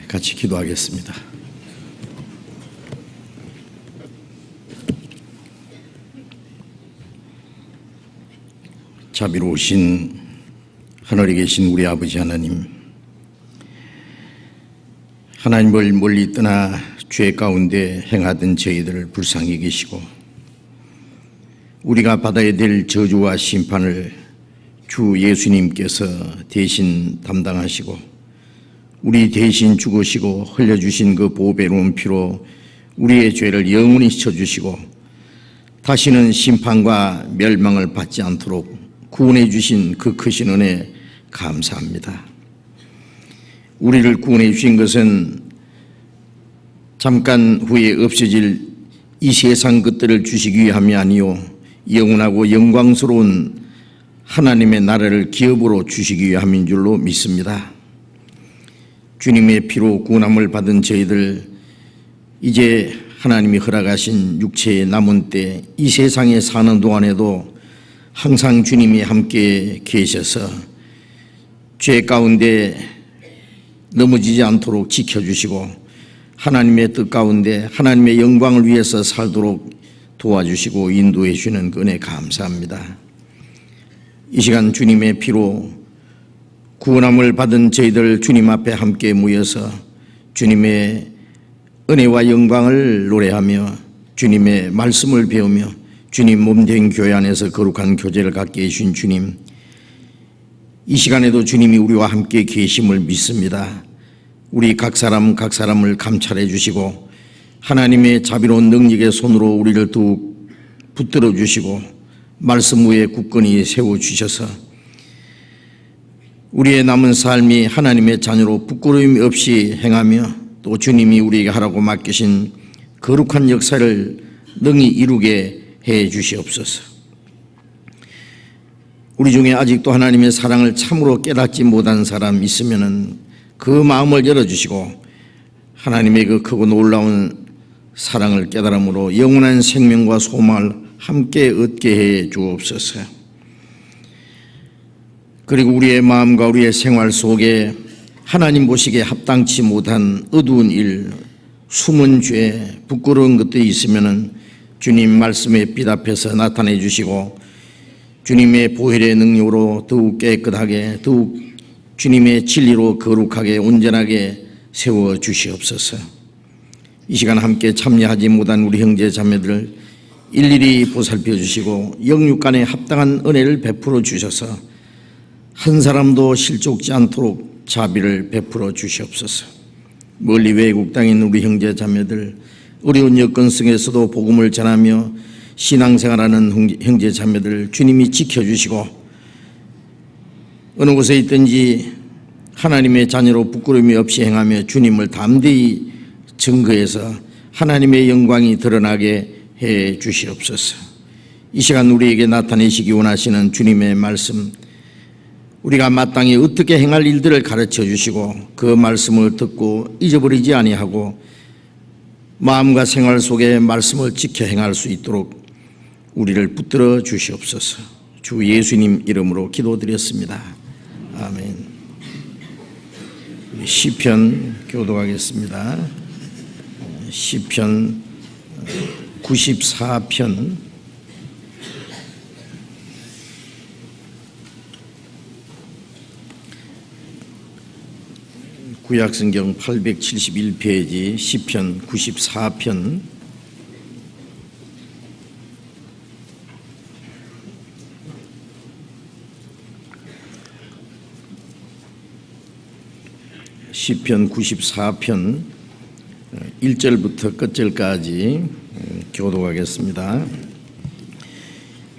같이 기도하겠습니다. 자비로우신 하늘에 계신 우리 아버지 하나님, 하나님을 멀리 떠나 죄 가운데 행하던 저희들을 불쌍히 여기시고 우리가 받아야 될 저주와 심판을 주 예수님께서 대신 담당하시고 우리 대신 죽으시고 흘려주신 그 보배로운 피로 우리의 죄를 영원히 씻어주시고 다시는 심판과 멸망을 받지 않도록 구원해 주신 그 크신 은혜 감사합니다. 우리를 구원해 주신 것은 잠깐 후에 없어질 이 세상 것들을 주시기 위함이 아니요 영원하고 영광스러운 하나님의 나라를 기업으로 주시기 위함인 줄로 믿습니다. 주님의 피로 구원함을 받은 저희들, 이제 하나님이 허락하신 육체의 남은 때 이 세상에 사는 동안에도 항상 주님이 함께 계셔서 죄 가운데 넘어지지 않도록 지켜주시고 하나님의 뜻 가운데 하나님의 영광을 위해서 살도록 도와주시고 인도해 주시는 그 은혜 감사합니다. 이 시간 주님의 피로 구원함을 받은 저희들 주님 앞에 함께 모여서 주님의 은혜와 영광을 노래하며 주님의 말씀을 배우며 주님 몸된 교회 안에서 거룩한 교제를 갖게 해주신 주님, 이 시간에도 주님이 우리와 함께 계심을 믿습니다. 우리 각 사람을 감찰해 주시고 하나님의 자비로운 능력의 손으로 우리를 더욱 붙들어 주시고 말씀 위에 굳건히 세워주셔서 우리의 남은 삶이 하나님의 자녀로 부끄러움 없이 행하며 또 주님이 우리에게 하라고 맡기신 거룩한 역사를 능히 이루게 해 주시옵소서. 우리 중에 아직도 하나님의 사랑을 참으로 깨닫지 못한 사람 있으면은 그 마음을 열어주시고 하나님의 그 크고 놀라운 사랑을 깨달음으로 영원한 생명과 소망을 함께 얻게 해 주옵소서. 그리고 우리의 마음과 우리의 생활 속에 하나님 보시기에 합당치 못한 어두운 일, 숨은 죄, 부끄러운 것들이 있으면은 주님 말씀에 빛 앞에서 나타내 주시고 주님의 보혈의 능력으로 더욱 깨끗하게, 더욱 주님의 진리로 거룩하게 온전하게 세워 주시옵소서. 이 시간 함께 참여하지 못한 우리 형제 자매들 일일이 보살펴 주시고 영육간에 합당한 은혜를 베풀어 주셔서 한 사람도 실족지 않도록 자비를 베풀어 주시옵소서. 멀리 외국 땅에 있는 우리 형제 자매들, 어려운 여건 속에서도 복음을 전하며 신앙생활하는 형제 자매들 주님이 지켜주시고 어느 곳에 있든지 하나님의 자녀로 부끄러움이 없이 행하며 주님을 담대히 증거해서 하나님의 영광이 드러나게 해 주시옵소서. 이 시간 우리에게 나타내시기 원하시는 주님의 말씀, 우리가 마땅히 어떻게 행할 일들을 가르쳐 주시고 그 말씀을 듣고 잊어버리지 아니하고 마음과 생활 속에 말씀을 지켜 행할 수 있도록 우리를 붙들어 주시옵소서. 주 예수님 이름으로 기도드렸습니다. 아멘. 시편 교독하겠습니다. 시편 94편 구약성경 871페이지 시편 94편 시편 94편 1절부터 끝절까지 교독하겠습니다.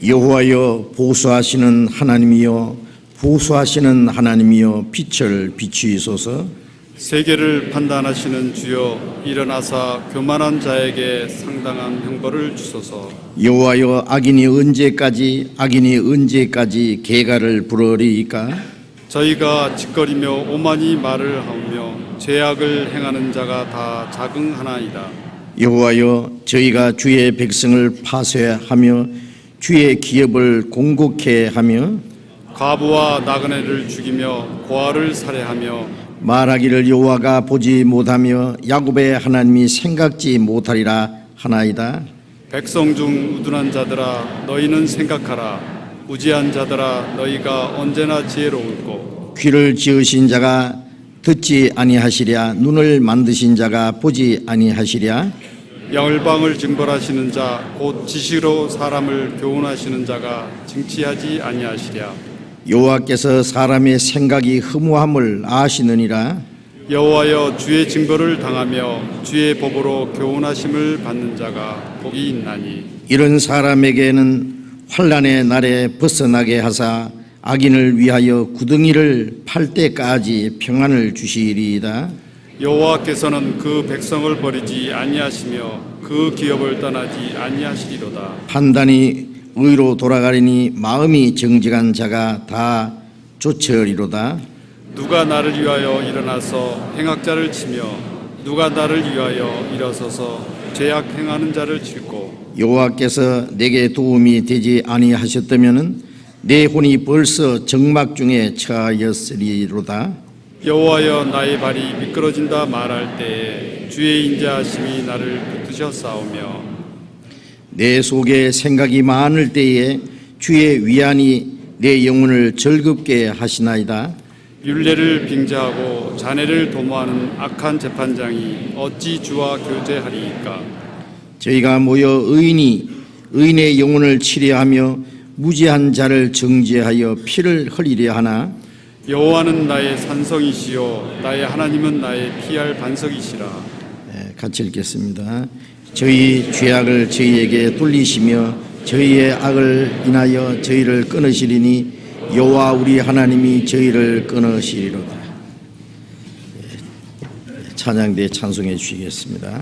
여호와여 보수하시는 하나님이여 보수하시는 하나님이여 빛을 비추이소서. 세계를 판단하시는 주여 일어나사 교만한 자에게 상당한 형벌을 주소서. 여호와여 악인이 언제까지 계가를 부르리이까? 저희가 짓거리며 오만이 말을 하며 죄악을 행하는 자가 다 자긍하나이다. 여호와여 저희가 주의 백성을 파쇄하며 주의 기업을 공곡해 하며 과부와 나그네를 죽이며 고아를 살해하며 말하기를 여호와가 보지 못하며 야곱의 하나님이 생각지 못하리라 하나이다. 백성 중 우둔한 자들아 너희는 생각하라. 무지한 자들아 너희가 언제나 지혜로울꼬. 귀를 지으신 자가 듣지 아니하시랴. 눈을 만드신 자가 보지 아니하시랴. 열방을 징벌하시는 자 곧 지시로 사람을 교훈하시는 자가 징치하지 아니하시랴. 여호와께서 사람의 생각이 허무함을 아시느니라. 여호와여 주의 징벌을 당하며 주의 법으로 교훈하심을 받는 자가 복이 있나니. 이런 사람에게는 환난의 날에 벗어나게 하사 악인을 위하여 구덩이를 팔 때까지 평안을 주시리이다. 여호와께서는 그 백성을 버리지 아니하시며 그 기업을 떠나지 아니하시리로다. 판단이 의로 돌아가리니 마음이 정직한 자가 다 조처리로다. 누가 나를 위하여 일어나서 행악자를 치며 누가 나를 위하여 일어서서 죄악 행하는 자를 칠고. 여호와께서 내게 도움이 되지 아니하셨다면은 내 혼이 벌써 정막 중에 처하였으리로다. 여호와여 나의 발이 미끄러진다 말할 때에 주의 인자하심이 나를 붙드셨사오며 내 속에 생각이 많을 때에 주의 위안이 내 영혼을 즐겁게 하시나이다. 율례를 빙자하고 자네를 도모하는 악한 재판장이 어찌 주와 교제하리이까. 저희가 모여 의인의 영혼을 치려하며 무지한 자를 정죄하여 피를 흘리려 하나. 여호와는 나의 산성이시요 나의 하나님은 나의 피할 반석이시라. 같이 읽겠습니다. 저희 죄악을 저희에게 돌리시며 저희의 악을 인하여 저희를 끊으시리니 여호와 우리 하나님이 저희를 끊으시리로다. 찬양대 찬송해 주시겠습니다.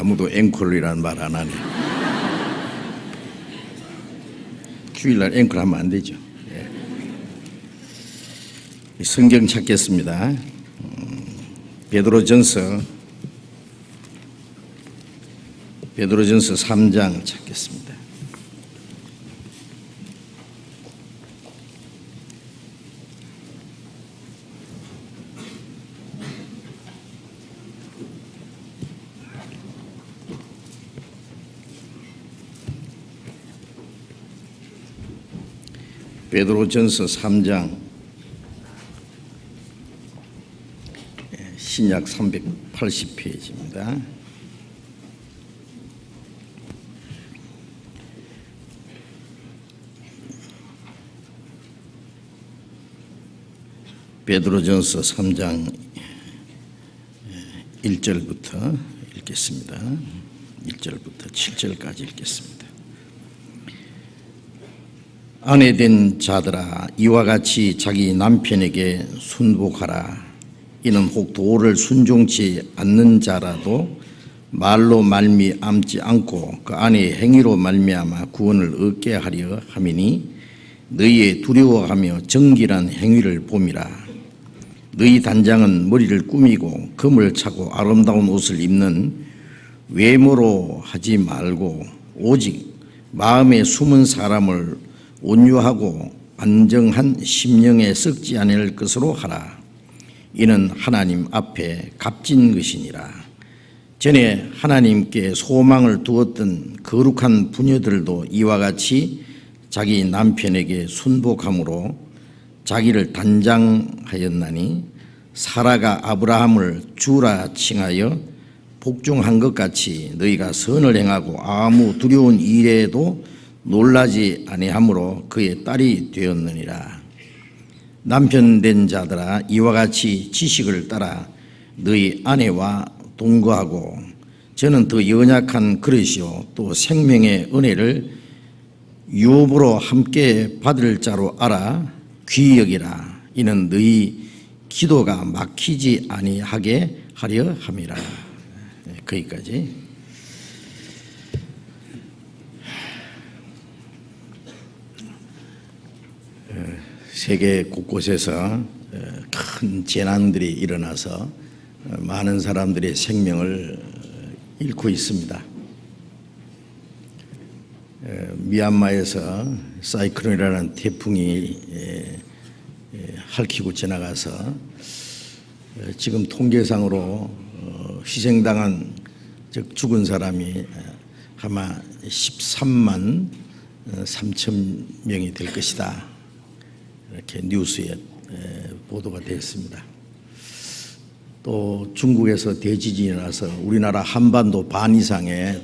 아무도 앵콜이라는 말 안 하네. 주일날 앵콜 하면 안 되죠. 성경 찾겠습니다. 베드로전서 3장 찾겠습니다. 베드로전서 3장 신약 380페이지입니다. 베드로전서 3장 1절부터 읽겠습니다. 1절부터 7절까지 읽겠습니다. 아내된 자들아, 이와 같이 자기 남편에게 순복하라. 이는 혹 도를 순종치 않는 자라도 말로 말미암지 않고 그 아내의 행위로 말미암아 구원을 얻게 하려 함이니 너희의 두려워하며 정결한 행위를 봄이라. 너희 단장은 머리를 꾸미고 금을 차고 아름다운 옷을 입는 외모로 하지 말고 오직 마음에 숨은 사람을 온유하고 안정한 심령에 썩지 않을 것으로 하라. 이는 하나님 앞에 값진 것이니라. 전에 하나님께 소망을 두었던 거룩한 부녀들도 이와 같이 자기 남편에게 순복함으로 자기를 단장하였나니 사라가 아브라함을 주라 칭하여 복종한 것 같이 너희가 선을 행하고 아무 두려운 일에도 놀라지 아니하므로 그의 딸이 되었느니라. 남편 된 자들아, 이와 같이 지식을 따라 너희 아내와 동거하고 저는 더 연약한 그릇이요 또 생명의 은혜를 유업으로 함께 받을 자로 알아 귀히 여기라. 이는 너희 기도가 막히지 아니하게 하려 함이라. 거기까지. 세계 곳곳에서 큰 재난들이 일어나서 많은 사람들의 생명을 잃고 있습니다. 미얀마에서 사이클론이라는 태풍이 핥히고 지나가서 지금 통계상으로 희생당한 즉 죽은 사람이 아마 13만 3천 명이 될 것이다. 이렇게 뉴스에 보도가 되었습니다. 또 중국에서 대지진이 나서 우리나라 한반도 반 이상의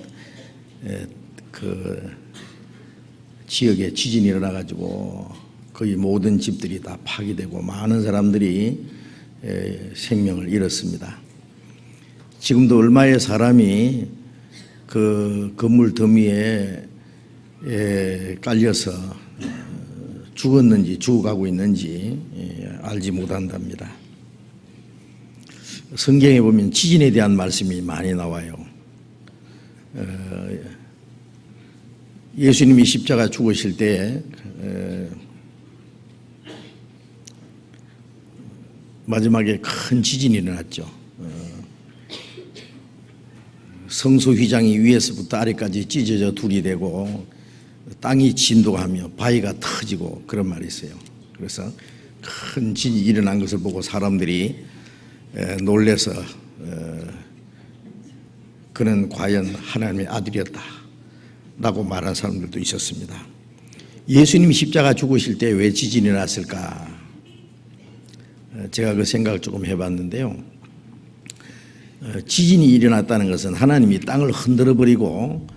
그 지역에 지진이 일어나가지고 거의 모든 집들이 다 파괴되고 많은 사람들이 생명을 잃었습니다. 지금도 얼마의 사람이 그 건물 더미에 깔려서 죽었는지 죽어가고 있는지 알지 못한답니다. 성경에 보면 지진에 대한 말씀이 많이 나와요. 예수님이 십자가 죽으실 때 마지막에 큰 지진이 일어났죠. 성소 휘장이 위에서부터 아래까지 찢어져 둘이 되고 땅이 진동하며 바위가 터지고 그런 말이 있어요. 그래서 큰 지진이 일어난 것을 보고 사람들이 놀래서 그는 과연 하나님의 아들이었다 라고 말한 사람들도 있었습니다. 예수님이 십자가 죽으실 때 왜 지진이 났을까? 제가 그 생각을 조금 해봤는데요. 지진이 일어났다는 것은 하나님이 땅을 흔들어 버리고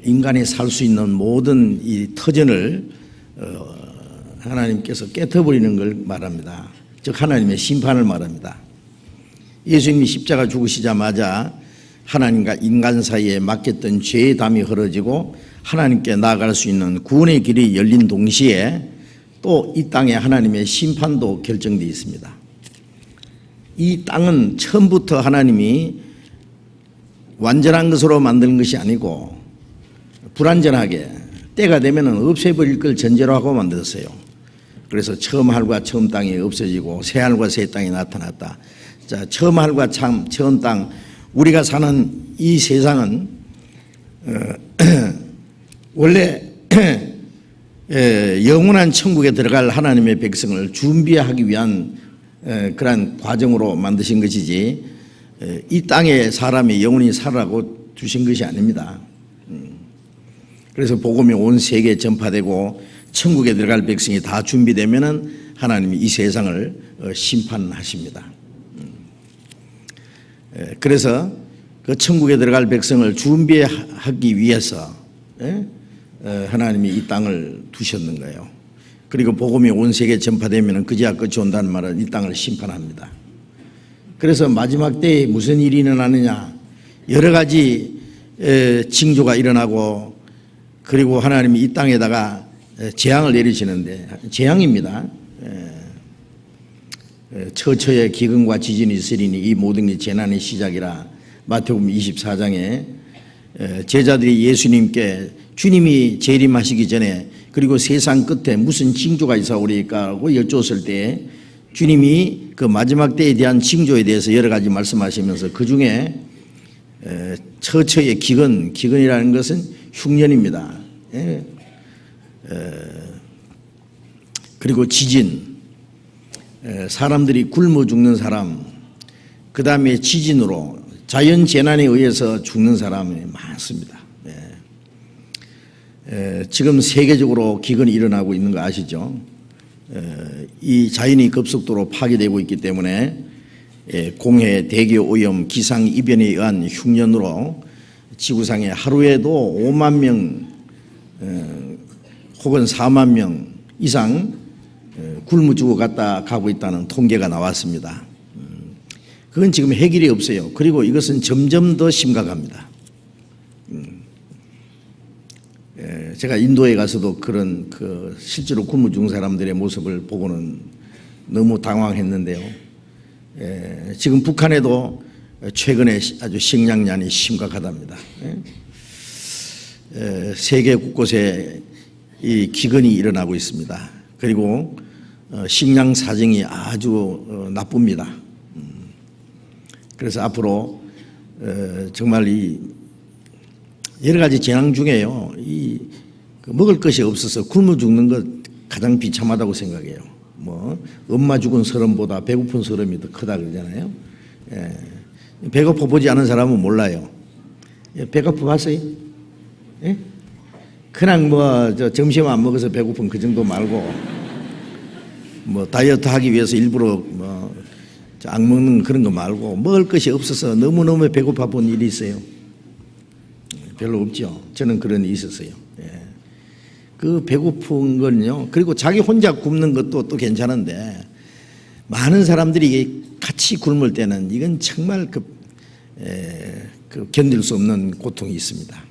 인간이 살 수 있는 모든 이 터전을 하나님께서 깨트버리는 걸 말합니다. 즉 하나님의 심판을 말합니다. 예수님이 십자가 죽으시자마자 하나님과 인간 사이에 맡겼던 죄의 담이 흐려지고 하나님께 나아갈 수 있는 구원의 길이 열린 동시에 또 이 땅에 하나님의 심판도 결정되어 있습니다. 이 땅은 처음부터 하나님이 완전한 것으로 만드는 것이 아니고 불완전하게 때가 되면 없애버릴 걸 전제로 하고 만들었어요. 그래서 처음 하늘과 처음 땅이 없어지고 새 하늘과 새 땅이 나타났다. 자, 처음 하늘과 처음 땅, 우리가 사는 이 세상은 원래 영원한 천국에 들어갈 하나님의 백성을 준비하기 위한 그러한 과정으로 만드신 것이지 이 땅에 사람이 영원히 살라고 두신 것이 아닙니다. 그래서 복음이 온 세계에 전파되고 천국에 들어갈 백성이 다 준비되면은 하나님이 이 세상을 심판하십니다. 그래서 그 천국에 들어갈 백성을 준비하기 위해서 하나님이 이 땅을 두셨는 거예요. 그리고 복음이 온 세계에 전파되면은 그제야 끝이 온다는 말은 이 땅을 심판합니다. 그래서 마지막 때에 무슨 일이 일어나느냐, 여러 가지 징조가 일어나고 그리고 하나님이 이 땅에다가 재앙을 내리시는데, 재앙입니다. 처처에 기근과 지진이 있으리니 이 모든 게 재난의 시작이라. 마태복음 24장에 제자들이 예수님께 주님이 재림하시기 전에 그리고 세상 끝에 무슨 징조가 있사오리까 하고 여쭈었을 때 주님이 그 마지막 때에 대한 징조에 대해서 여러 가지 말씀하시면서 그 중에 처처의 기근이라는 것은 흉년입니다. 그리고 지진, 사람들이 굶어 죽는 사람, 그 다음에 지진으로 자연 재난에 의해서 죽는 사람이 많습니다. 지금 세계적으로 기근이 일어나고 있는 거 아시죠? 이 자연이 급속도로 파괴되고 있기 때문에 공해, 대기 오염, 기상 이변에 의한 흉년으로 지구상에 하루에도 5만 명 혹은 4만 명 이상 굶어 죽어갔다 가고 있다는 통계가 나왔습니다. 그건 지금 해결이 없어요. 그리고 이것은 점점 더 심각합니다. 제가 인도에 가서도 그런 실제로 굶어 죽은 사람들의 모습을 보고는 너무 당황했는데요. 지금 북한에도 최근에 아주 식량난이 심각하답니다. 세계 곳곳에 이 기근이 일어나고 있습니다. 그리고 식량 사정이 아주 나쁩니다. 그래서 앞으로 정말 이 여러 가지 재앙 중에요, 먹을 것이 없어서 굶어 죽는 것 가장 비참하다고 생각해요. 엄마 죽은 서름보다 배고픈 서름이 더 크다 그러잖아요. 배고파 보지 않은 사람은 몰라요. 배고파 봤어요? 그냥 점심 안 먹어서 배고픈 그 정도 말고 다이어트 하기 위해서 일부러 안 먹는 그런 거 말고 먹을 것이 없어서 너무너무 배고파 본 일이 있어요. 별로 없죠. 저는 그런 일이 있었어요. 그 배고픈 건요, 그리고 자기 혼자 굶는 것도 또 괜찮은데 많은 사람들이 같이 굶을 때는 이건 정말 견딜 수 없는 고통이 있습니다.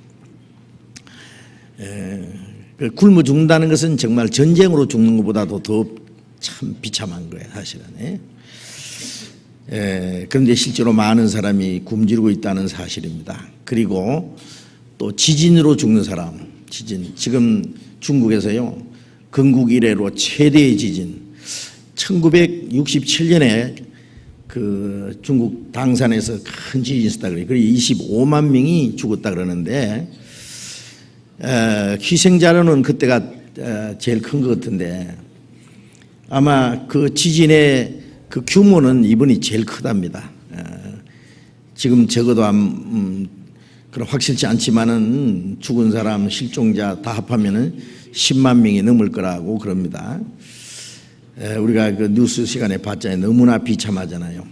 굶어 죽는다는 것은 정말 전쟁으로 죽는 것보다도 더 참 비참한 거예요, 사실은. 그런데 실제로 많은 사람이 굶주리고 있다는 사실입니다. 그리고 또 지진으로 죽는 사람, 지금 중국에서요, 건국 이래로 최대의 지진, 1967년에 그 중국 당산에서 큰 지진이 있었다 그래요. 그리고 25만 명이 죽었다 그러는데 희생자로는 그때가 제일 큰 것 같은데 아마 그 지진의 그 규모는 이번이 제일 크답니다. 지금 적어도 그런 확실치 않지만은 죽은 사람, 실종자 다 합하면은 10만 명이 넘을 거라고 그럽니다. 우리가 그 뉴스 시간에 봤잖아요. 너무나 비참하잖아요.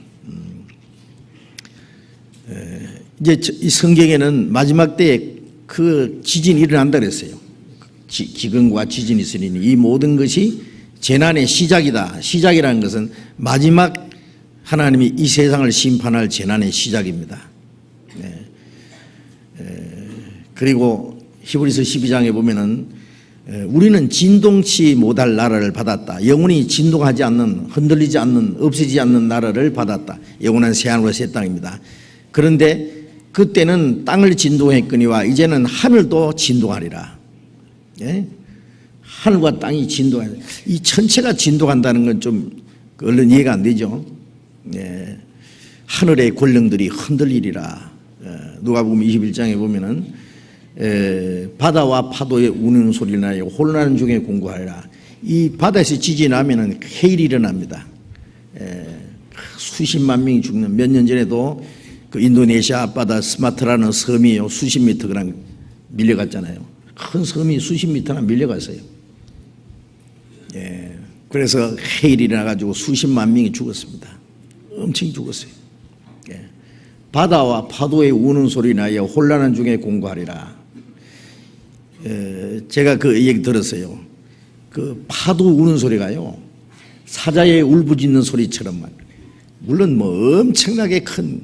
이제 이 성경에는 마지막 때에 그 지진이 일어난다 그랬어요. 기근과 지진이 있으니 이 모든 것이 재난의 시작이다. 시작이라는 것은 마지막 하나님이 이 세상을 심판할 재난의 시작입니다. 그리고 히브리서 12장에 보면은 우리는 진동치 못할 나라를 받았다. 영원히 진동하지 않는, 흔들리지 않는, 없어지지 않는 나라를 받았다. 영원한 새하늘과 새 땅입니다. 그런데 그때는 땅을 진동했거니와 이제는 하늘도 진동하리라. 예? 하늘과 땅이 진동하는, 이 전체가 진동한다는 건 좀 얼른 이해가 안 되죠. 예. 하늘의 권령들이 흔들리리라. 누가복음 21장에 보면은 바다와 파도의 우는 소리를 나요 혼란 중에 공고하리라. 이 바다에서 지진이 나면은 해일이 일어납니다. 수십만 명이 죽는, 몇 년 전에도 그 인도네시아 앞바다 스마트라는 섬이 수십 미터 그냥 밀려갔잖아요. 큰 섬이 수십 미터나 밀려갔어요. 예. 그래서 해일이 나가지고 수십만 명이 죽었습니다. 엄청 죽었어요. 예. 바다와 파도의 우는 소리 나여 혼란한 중에 공고하리라. 제가 그 얘기 들었어요. 그 파도 우는 소리가요, 사자의 울부짖는 소리처럼, 물론 뭐 엄청나게 큰,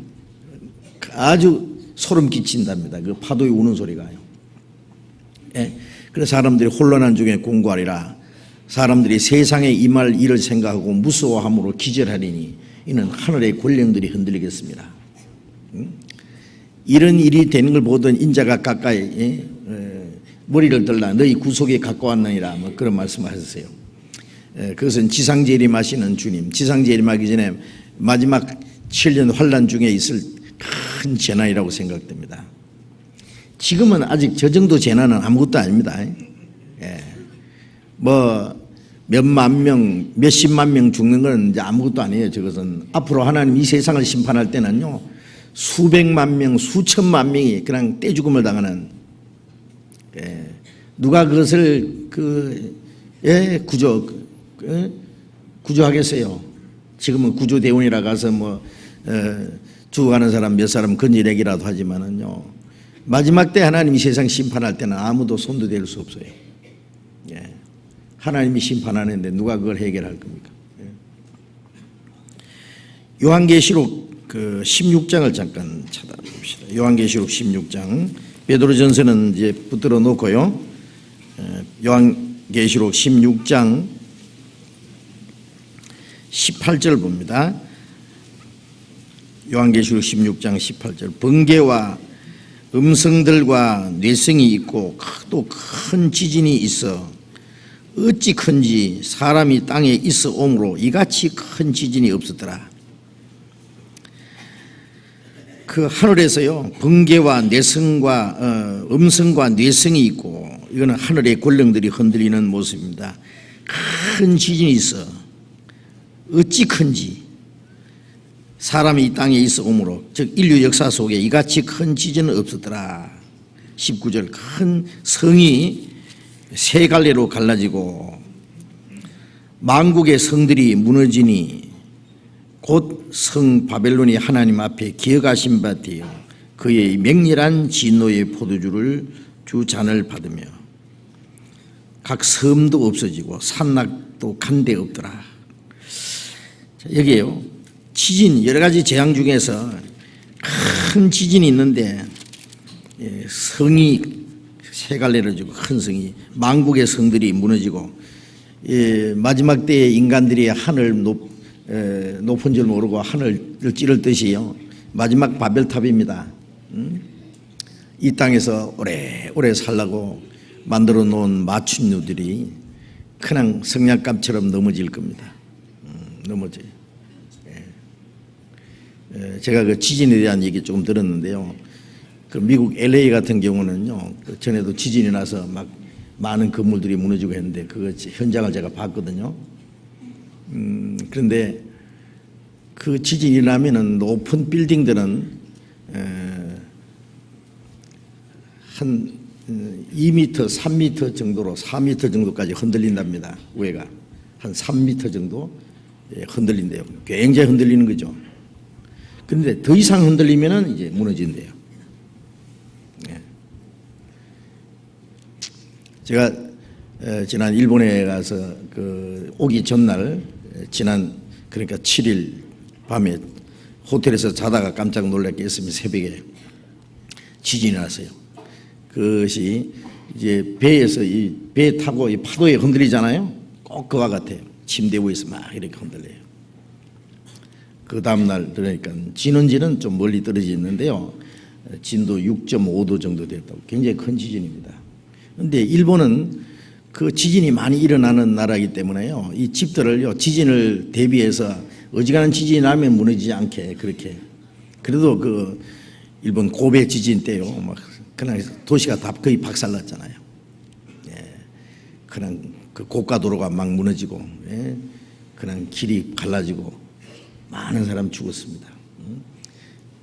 아주 소름 끼친답니다. 그 파도의 우는 소리가요. 예. 그래서 사람들이 혼란한 중에 공고하리라. 사람들이 세상에 임할 일을 생각하고 무서워함으로 기절하리니 이는 하늘의 권령들이 흔들리겠습니다. 이런 일이 되는 걸 보던 인자가 가까이 머리를 들라 너희 구속에 가까웠느니라, 뭐 그런 말씀을 하셨어요. 그것은 지상재림하시는 주님, 지상재림하기 전에 마지막 7년 환란 중에 있을 큰 재난이라고 생각됩니다. 지금은 아직 저 정도 재난은 아무것도 아닙니다. 뭐 몇만 명, 몇십만 명 죽는 건 이제 아무것도 아니에요. 저것은 앞으로 하나님 이 세상을 심판할 때는요, 수백만 명, 수천만 명이 그냥 떼죽음을 당하는, 누가 그것을 구조하겠어요? 지금은 구조대원이라 가서 뭐 죽어가는 사람 몇 사람 건지내기라도 하지만은요, 마지막 때 하나님이 세상 심판할 때는 아무도 손도 댈 수 없어요. 하나님이 심판하는데 누가 그걸 해결할 겁니까? 요한계시록 그 16장을 잠깐 찾아봅시다. 요한계시록 16장, 베드로전서는 이제 붙들어 놓고요. 요한계시록 16장 18절 봅니다. 요한계시록 16장 18절. 번개와 음성들과 뇌성이 있고 또 큰 지진이 있어 어찌 큰지 사람이 땅에 있어 오므로 이같이 큰 지진이 없었더라. 그 하늘에서요, 번개와 내성과 음성과 뇌성이 있고, 이거는 하늘의 권령들이 흔들리는 모습입니다. 큰 지진이 있어 어찌 큰지 사람이 이 땅에 있어 오므로, 즉 인류 역사 속에 이같이 큰 지진은 없었더라. 19절. 큰 성이 세 갈래로 갈라지고 만국의 성들이 무너지니 곧 성 바벨론이 하나님 앞에 기억하신 바 되어 그의 맹렬한 진노의 포도주를 주 잔을 받으며 각 섬도 없어지고 산락도 간데 없더라. 자, 여기에요, 지진, 여러 가지 재앙 중에서 큰 지진이 있는데 성이 세 갈래로 지고 큰 성이, 만국의 성들이 무너지고, 마지막 때에 인간들이 하늘 높은 줄 모르고 하늘을 찌를 듯이요, 마지막 바벨탑입니다. 이 땅에서 오래오래 살라고 만들어 놓은 마춘류들이 그냥 성냥갑처럼 넘어질 겁니다. 넘어져요. 제가 그 지진에 대한 얘기 조금 들었는데요, 그 미국 LA 같은 경우는요, 그 전에도 지진이 나서 막 많은 건물들이 무너지고 했는데 그 현장을 제가 봤거든요. 그런데 그 지진이 나면은 높은 빌딩들은 한 2m, 3m 정도로 4m 정도까지 흔들린답니다. 위에가 한 3m 정도 흔들린대요. 굉장히 흔들리는 거죠. 그런데 더 이상 흔들리면은 이제 무너진대요. 제가 지난 일본에 가서 그 오기 전날, 지난 그러니까 7일 밤에 호텔에서 자다가 깜짝 놀랄 게 있으면 새벽에 지진이 났어요. 그것이 이제 배에서 이 배 타고 이 파도에 흔들리잖아요. 꼭 그와 같아요. 침대 위에서 막 이렇게 흔들려요. 그 다음날 그러니까 진원지는 좀 멀리 떨어져 있는데요, 진도 6.5도 정도 됐다고. 굉장히 큰 지진입니다. 그런데 일본은 그 지진이 많이 일어나는 나라이기 때문에요. 이 집들을요, 지진을 대비해서 어지간한 지진이 나면 무너지지 않게 그렇게. 그래도 그 일본 고베 지진 때요, 막 그냥 도시가 다 거의 박살났잖아요. 예, 그냥 그 고가도로가 막 무너지고, 예, 그냥 길이 갈라지고 많은 사람 죽었습니다.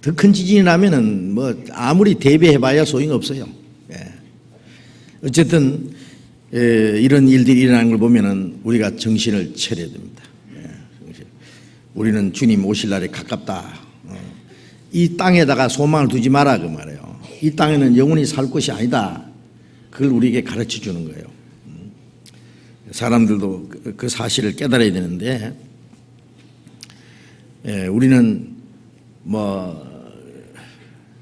더 큰 지진이 나면은 뭐 아무리 대비해봐야 소용이 없어요. 예. 어쨌든 이런 일들이 일어나는 걸 보면은 우리가 정신을 차려야 됩니다. 예. 우리는 주님 오실 날에 가깝다. 이 땅에다가 소망을 두지 마라 그 말이에요. 이 땅에는 영원히 살 곳이 아니다. 그걸 우리에게 가르쳐 주는 거예요. 사람들도 그 사실을 깨달아야 되는데, 우리는 뭐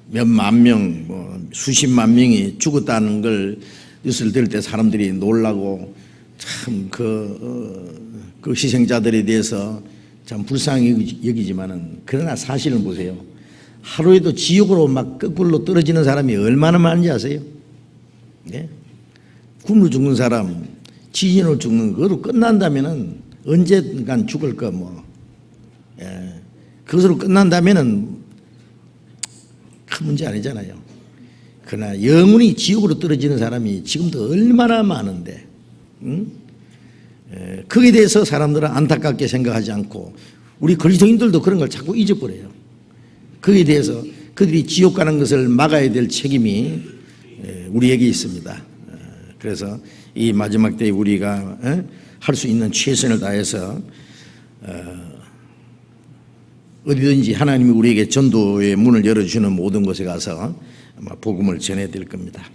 몇만 명, 뭐 수십만 명이 죽었다는 걸 뉴스를 들을 때 사람들이 놀라고 참 그 희생자들에 대해서 참 불쌍히 여기지만은, 그러나 사실을 보세요. 하루에도 지옥으로 막 거꾸로 떨어지는 사람이 얼마나 많은지 아세요? 예? 굶어 죽는 사람, 지진으로 죽는 그것도 끝난다면은 언젠간 죽을 거 뭐, 예. 그것으로 끝난다면은 큰 문제 아니잖아요. 그러나 영원히 지옥으로 떨어지는 사람이 지금도 얼마나 많은데, 응? 거기에 대해서 사람들은 안타깝게 생각하지 않고, 우리 그리스도인들도 그런 걸 자꾸 잊어버려요. 거기에 대해서 그들이 지옥 가는 것을 막아야 될 책임이 우리에게 있습니다. 그래서 이 마지막 때에 우리가 할 수 있는 최선을 다해서 어디든지 하나님이 우리에게 전도의 문을 열어주는 모든 곳에 가서 아마 복음을 전해야 될 겁니다.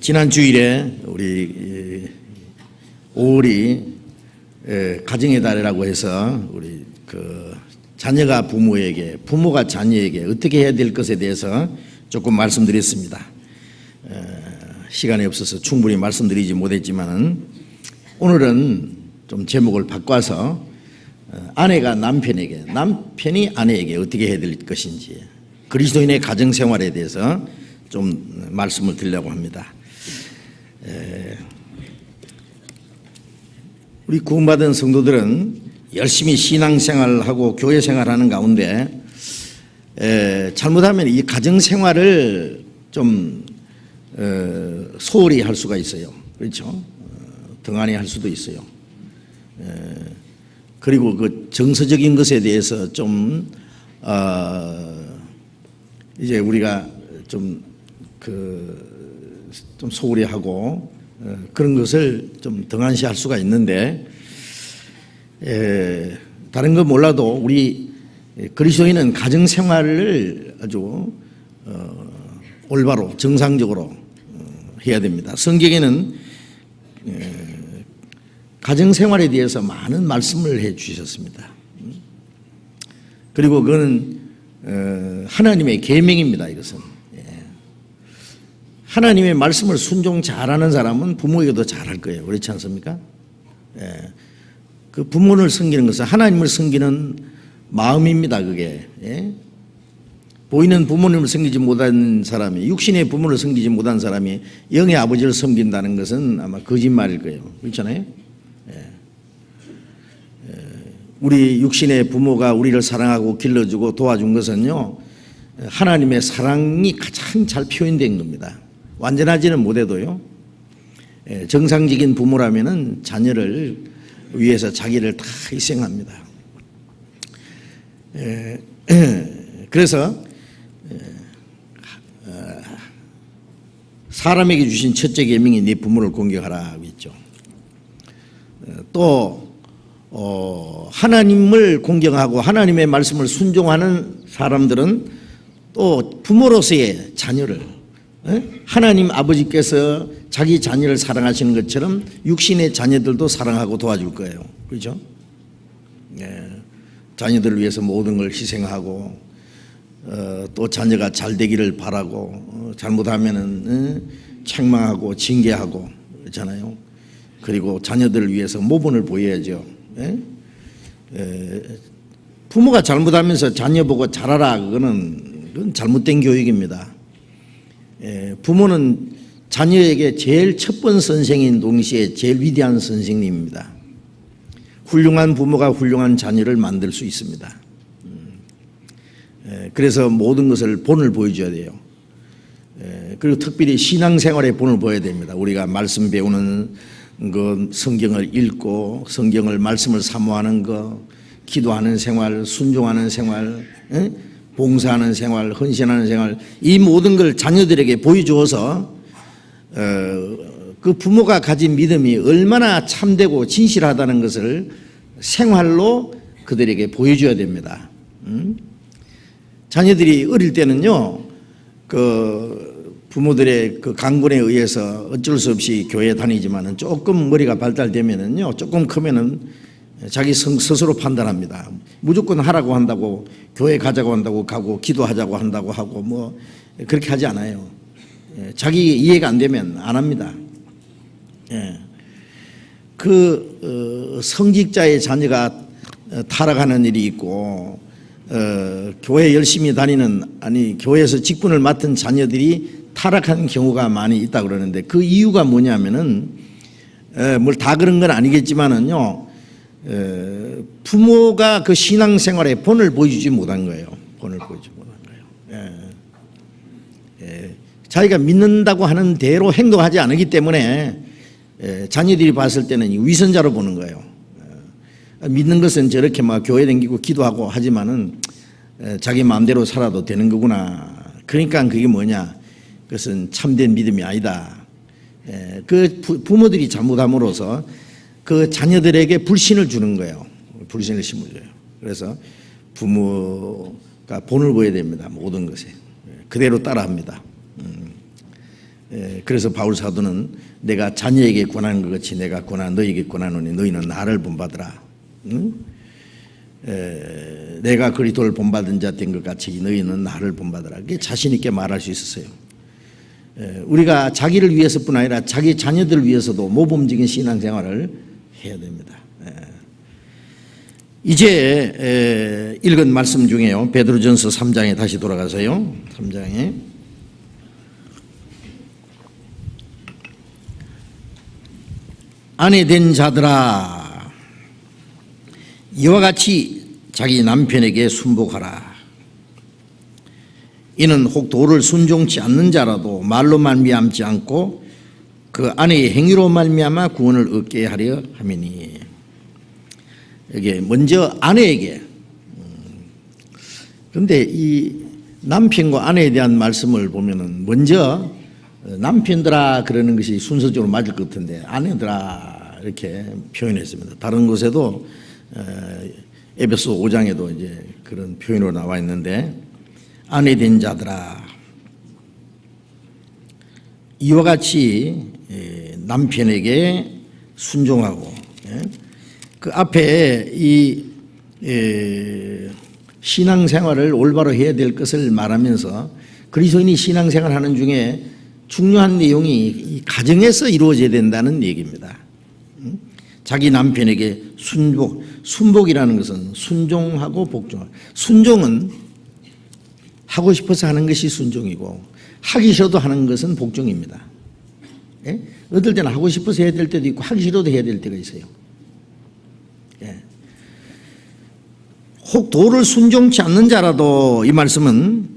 지난 주일에 우리 5월이 가정의 달이라고 해서 우리 그 자녀가 부모에게, 부모가 자녀에게 어떻게 해야 될 것에 대해서 조금 말씀드렸습니다. 시간이 없어서 충분히 말씀드리지 못했지만 오늘은 좀 제목을 바꿔서 아내가 남편에게, 남편이 아내에게 어떻게 해야 될 것인지, 그리스도인의 가정생활에 대해서 좀 말씀을 드리려고 합니다. 우리 구원받은 성도들은 열심히 신앙생활을 하고 교회생활하는 가운데 잘못하면 이 가정생활을 좀 소홀히 할 수가 있어요. 그렇죠? 등한히 할 수도 있어요. 그리고 그 정서적인 것에 대해서 좀 이제 우리가 좀 소홀히 하고 그런 것을 좀 등한시할 수가 있는데, 다른 거 몰라도 우리 그리스도인은 가정생활을 아주 올바로 정상적으로 해야 됩니다. 성경에는 가정생활에 대해서 많은 말씀을 해 주셨습니다. 그리고 그거는 하나님의 계명입니다. 이것은 하나님의 말씀을 순종 잘하는 사람은 부모에게도 잘할 거예요. 그렇지 않습니까? 그 부모를 섬기는 것은 하나님을 섬기는 마음입니다. 그게 보이는 부모님을 섬기지 못한 사람이, 육신의 부모를 섬기지 못한 사람이 영의 아버지를 섬긴다는 것은 아마 거짓말일 거예요. 그렇잖아요? 우리 육신의 부모가 우리를 사랑하고 길러주고 도와준 것은요, 하나님의 사랑이 가장 잘 표현된 겁니다. 완전하지는 못해도요, 정상적인 부모라면은 자녀를 위해서 자기를 다 희생합니다. 그래서 사람에게 주신 첫째 계명이 네 부모를 공경하라 하고 있죠. 또 하나님을 공경하고 하나님의 말씀을 순종하는 사람들은 또 부모로서의 자녀를, 하나님 아버지께서 자기 자녀를 사랑하시는 것처럼 육신의 자녀들도 사랑하고 도와줄 거예요. 그렇죠? 자녀들을 위해서 모든 걸 희생하고, 또 자녀가 잘 되기를 바라고, 잘못하면은 책망하고 징계하고 그렇잖아요. 그리고 자녀들을 위해서 모범을 보여야죠. 부모가 잘못하면서 자녀 보고 잘하라, 그거는 그건 잘못된 교육입니다. 부모는 자녀에게 제일 첫 번 선생인 동시에 제일 위대한 선생님입니다. 훌륭한 부모가 훌륭한 자녀를 만들 수 있습니다. 그래서 모든 것을 본을 보여줘야 돼요. 그리고 특별히 신앙생활에 본을 보여야 됩니다. 우리가 말씀 배우는 거, 성경을 읽고 성경을 말씀을 사모하는 거, 기도하는 생활, 순종하는 생활, 봉사하는 생활, 헌신하는 생활, 이 모든 걸 자녀들에게 보여주어서 그 부모가 가진 믿음이 얼마나 참되고 진실하다는 것을 생활로 그들에게 보여줘야 됩니다. 자녀들이 어릴 때는요, 그 부모들의 그 강권에 의해서 어쩔 수 없이 교회에 다니지만은 조금 머리가 발달되면은요, 조금 크면은 자기 스스로 판단합니다. 무조건 하라고 한다고, 교회 가자고 한다고 가고, 기도하자고 한다고 하고, 뭐 그렇게 하지 않아요. 자기 이해가 안 되면 안 합니다. 성직자의 자녀가 타락하는 일이 있고, 교회 열심히 다니는, 교회에서 직분을 맡은 자녀들이 타락한 경우가 많이 있다 그러는데, 그 이유가 뭐냐면은 뭘 다 그런 건 아니겠지만은요, 부모가 그 신앙생활에 본을 보여주지 못한 거예요. 본을 보여주지 못한 거예요. 자기가 믿는다고 하는 대로 행동하지 않기 때문에 자녀들이 봤을 때는 위선자로 보는 거예요. 믿는 것은 저렇게 막 교회 다니고 기도하고 하지만은 자기 마음대로 살아도 되는 거구나. 그러니까 그게 뭐냐? 그것은 참된 믿음이 아니다. 그 부모들이 잘못함으로써 그 자녀들에게 불신을 주는 거예요. 불신을 심어줘요. 그래서 부모가 본을 보여야 됩니다. 모든 것에. 그대로 따라합니다. 그래서 바울 사도는 내가 자녀에게 권하는 것 같이 내가 너에게 권하노니 너희는 나를 본받으라. 내가 그리스도를 본받은 자 된 것 같이 너희는 나를 본받으라. 이게 자신 있게 말할 수 있었어요. 우리가 자기를 위해서뿐 아니라 자기 자녀들을 위해서도 모범적인 신앙생활을 해야 됩니다. 이제 읽은 말씀 중에요, 베드로전서 3장에 다시 돌아가서요, 3장에 아내 된 자들아 이와 같이 자기 남편에게 순복하라. 이는 혹 도를 순종치 않는 자라도 말로 말미암지 않고 그 아내의 행위로 말미암아 구원을 얻게 하려 함이니. 여기 먼저 아내에게. 그런데 이 남편과 아내에 대한 말씀을 보면은 먼저 남편들아 그러는 것이 순서적으로 맞을 것 같은데 아내들아 이렇게 표현했습니다. 다른 곳에도 에베소 5장에도 이제 그런 표현으로 나와 있는데, 아내 된 자들아 이와 같이 남편에게 순종하고, 그 앞에 이 신앙생활을 올바로 해야 될 것을 말하면서 그리스도인이 신앙생활하는 중에 중요한 내용이 이 가정에서 이루어져야 된다는 얘기입니다. 자기 남편에게 순복이라는 것은 순종하고 복종하고, 순종은 하고 싶어서 하는 것이 순종이고 하기 싫어도 하는 것은 복종입니다. 어떨 때는 하고 싶어서 해야 될 때도 있고 하기 싫어도 해야 될 때가 있어요. 혹 도를 순종치 않는 자라도, 이 말씀은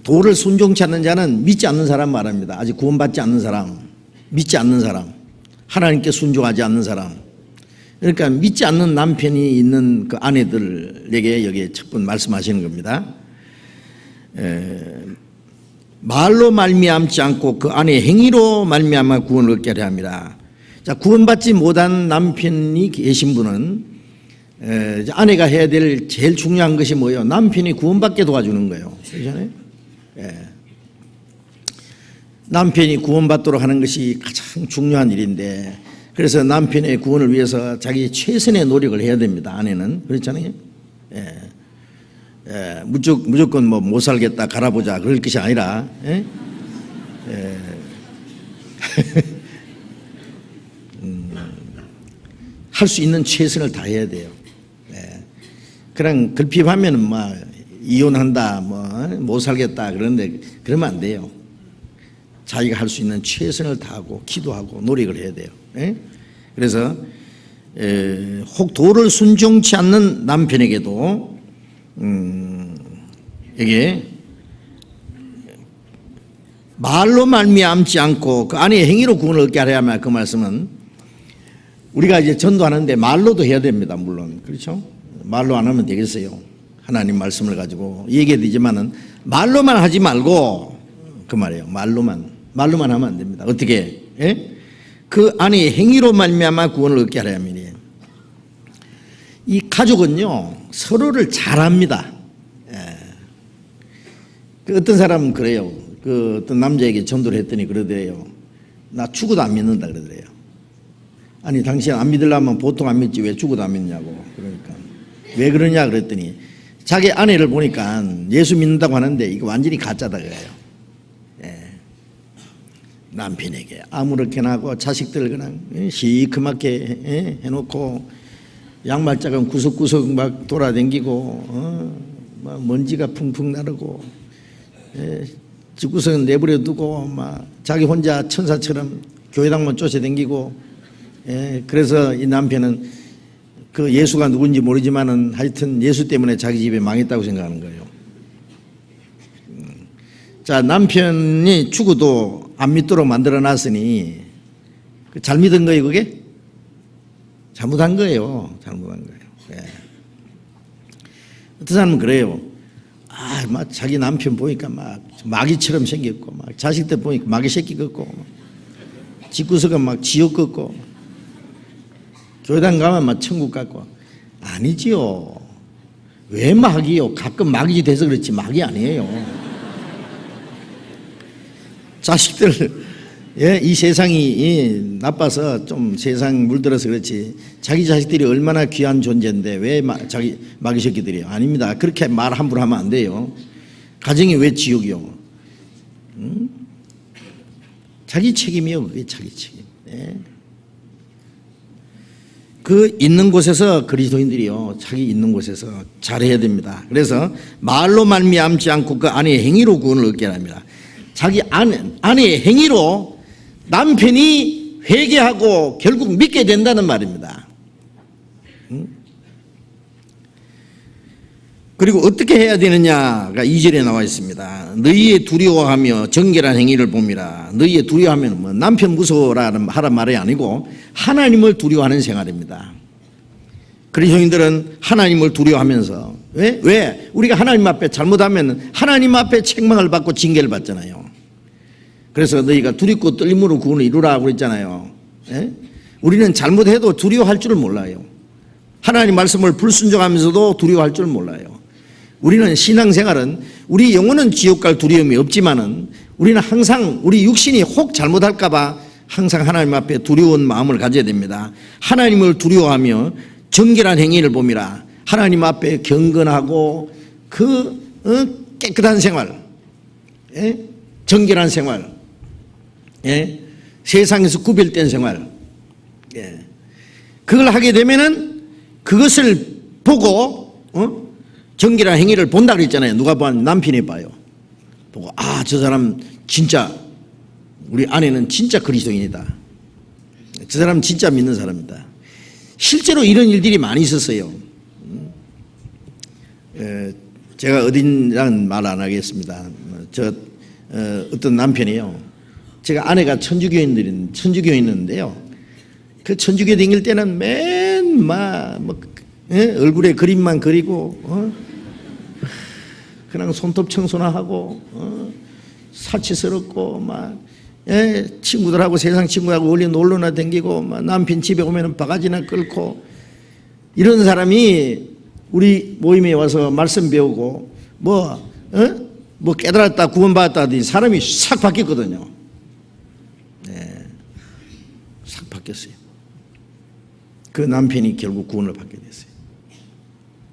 도를 순종치 않는 자는 믿지 않는 사람 말합니다. 아직 구원받지 않는 사람, 믿지 않는 사람, 하나님께 순종하지 않는 사람. 그러니까 믿지 않는 남편이 있는 그 아내들에게 여기에 첫 번 말씀하시는 겁니다. 말로 말미암지 않고 그 아내의 행위로 말미암아 구원을 얻게 하려 함이라. 자, 구원받지 못한 남편이 계신 분은 아내가 해야 될 제일 중요한 것이 뭐예요? 남편이 구원받게 도와주는 거예요. 그렇잖아요? 남편이 구원받도록 하는 것이 가장 중요한 일인데, 그래서 남편의 구원을 위해서 자기 최선의 노력을 해야 됩니다. 아내는. 그렇잖아요? 무조건 뭐 못 살겠다 갈아보자 그럴 것이 아니라 할 수 있는 최선을 다해야 돼요. 그냥 결핍하면은 막 이혼한다, 뭐 못 살겠다 그런데 그러면 안 돼요. 자기가 할 수 있는 최선을 다하고 기도하고 노력을 해야 돼요. 예? 그래서 혹 도를 순종치 않는 남편에게도 이게 말로 말미암지 않고 그 아내의 행위로 구원을 얻게 하려 하면 그 말씀은 우리가 이제 전도하는데 말로도 해야 됩니다. 물론 그렇죠. 말로 안 하면 되겠어요. 하나님 말씀을 가지고 얘기해야 되지만은 말로만 하지 말고 그 말이에요. 말로만 하면 안 됩니다. 어떻게? 예? 그 아내의 행위로 말미암아 구원을 얻게 하려 하면 이 가족은요 서로를 잘합니다. 예. 그 어떤 사람은 그래요. 그 어떤 남자에게 전도를 했더니 그러더래요. 나 죽어도 안 믿는다 그러더래요. 아니 당신 안 믿으려면 보통 안 믿지 왜 죽어도 안 믿냐고. 그러니까 왜 그러냐 그랬더니 자기 아내를 보니까 예수 믿는다고 하는데 이거 완전히 가짜다 그래요. 예. 남편에게 아무렇게나 하고 자식들 그냥 시커멓게 해놓고 양말짝은 구석구석 막 돌아다니고 막 먼지가 풍풍 나르고 집구석은 내버려 두고 막 자기 혼자 천사처럼 교회당만 쫓아다니고 그래서 이 남편은 그 예수가 누군지 모르지만은 하여튼 예수 때문에 자기 집에 망했다고 생각하는 거예요. 자, 남편이 죽어도 안 믿도록 만들어 놨으니 잘 믿은 거예요, 그게? 잘못한 거예요. 잘못한 거예요. 예. 어떤 사람은 그래요. 아, 막 자기 남편 보니까 막 마귀처럼 생겼고, 막 자식들 보니까 마귀 새끼 같고, 집구석은 막 지옥 같고, 교회당 가면 막 천국 같고. 아니지요. 왜 마귀요? 가끔 마귀 돼서 그렇지 마귀 아니에요. 자식들, 예, 이 세상이 나빠서 좀 세상 물들어서 그렇지 자기 자식들이 얼마나 귀한 존재인데 왜 자기 마귀 새끼들이요? 아닙니다. 그렇게 말 함부로 하면 안 돼요. 가정이 왜 지옥이요? 자기 책임이요. 그게 자기 책임. 예. 그 있는 곳에서 그리스도인들이요 자기 있는 곳에서 잘해야 됩니다. 그래서 말로 말미암지 않고 그 아내의 행위로 구원을 얻게 합니다. 자기 아내의 행위로 남편이 회개하고 결국 믿게 된다는 말입니다. 그리고 어떻게 해야 되느냐가 2절에 나와 있습니다. 너희의 두려워하며 정결한 행위를 봄이라. 너희의 두려워하면 뭐 남편 무서워라 하란 말이 아니고 하나님을 두려워하는 생활입니다. 그리스도인들은 하나님을 두려워하면서 왜? 우리가 하나님 앞에 잘못하면 하나님 앞에 책망을 받고 징계를 받잖아요. 그래서 너희가 두렵고 떨림으로 구원을 이루라고 그랬잖아요. 예? 우리는 잘못해도 두려워할 줄을 몰라요. 하나님 말씀을 불순종하면서도 두려워할 줄 몰라요. 우리는 신앙생활은 우리 영혼은 지옥 갈 두려움이 없지만은 우리는 항상 우리 육신이 혹 잘못할까 봐 항상 하나님 앞에 두려운 마음을 가져야 됩니다. 하나님을 두려워하며 정결한 행위를 봄이라. 하나님 앞에 경건하고 깨끗한 생활, 예? 정결한 생활, 예? 세상에서 구별된 생활, 예. 그걸 하게 되면은 그것을 보고 정결한 행위를 본다 그랬잖아요. 누가 보면 남편이 봐요. 보고 저 사람 진짜 우리 아내는 진짜 그리스도인이다. 저 사람 진짜 믿는 사람이다. 실제로 이런 일들이 많이 있었어요. 제가 어딘라는 말 안 하겠습니다. 어떤 남편이요. 제가 아내가 천주교인인데요. 그 천주교 다닐 때는 얼굴에 그림만 그리고 그냥 손톱 청소나 하고 사치스럽고 친구들하고 세상 친구하고 어디 놀러나 다니고 남편 집에 오면 바가지나 끌고 이런 사람이 우리 모임에 와서 말씀 배우고 깨달았다 구원받았다 하더니 사람이 싹 바뀌었거든요. 네, 싹 바뀌었어요. 그 남편이 결국 구원을 받게 됐어요.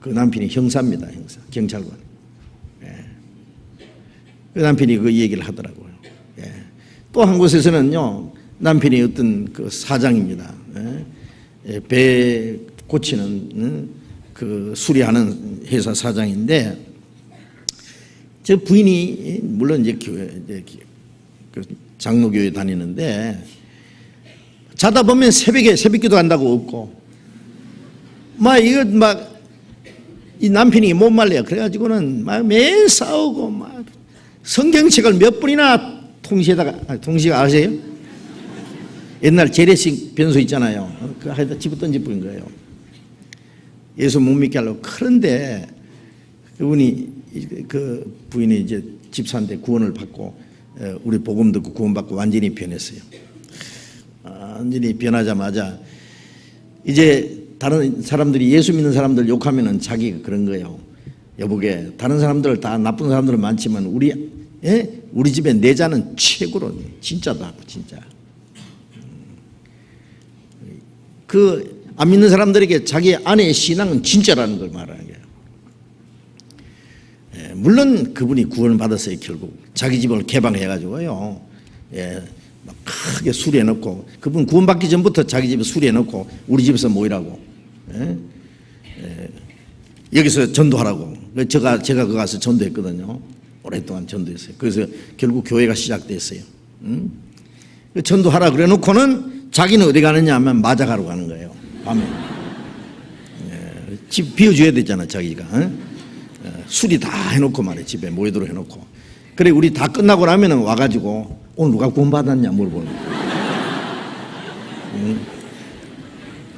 그 남편이 형사입니다. 형사, 경찰관. 예. 그 남편이 그 얘기를 하더라고요. 예. 또 한 곳에서는요, 남편이 어떤 그 사장입니다. 예. 배 고치는 그 수리하는 회사 사장인데 저 부인이 물론 이제 교회 그 장로교회 다니는데 자다 보면 새벽에 새벽기도 한다고 없고 막 이거 막 이 남편이 못 말려 그래가지고는 막 매일 싸우고 막 성경책을 몇 번이나 통시가 아세요? 옛날 재래식 변소 있잖아요. 그 하여튼 집어 던져버린 거예요. 예수 못 믿게 하려고. 그런데 그 부인이 이제 집사한테 구원을 받고 우리 복음 듣고 구원받고 완전히 변했어요. 완전히 변하자마자 이제 다른 사람들이 예수 믿는 사람들 욕하면은 자기가 그런 거예요. 여보게 다른 사람들 다 나쁜 사람들은 많지만 우리 집에 내 자는 최고로 진짜다 진짜. 그 안 믿는 사람들에게 자기 아내의 신앙은 진짜라는 걸 말하는 거예요. 물론 그분이 구원을 받았어요. 결국 자기 집을 개방해가지고요. 막 크게 수리해놓고 그분 구원받기 전부터 자기 집에 수리해놓고 우리 집에서 모이라고. 여기서 전도하라고. 제가 그 가서 전도했거든요. 오랫동안 전도했어요. 그래서 결국 교회가 시작됐어요. 전도하라 그래놓고는 자기는 어디 가느냐 하면 맞아가러 가는 거예요. 밤에. 집 비워줘야 되잖아 자기가. 수리 다 해놓고 말이야. 집에 모이도록 해놓고. 그래 우리 다 끝나고 나면은 와가지고 오늘 누가 구원받았냐 물어보는 거야.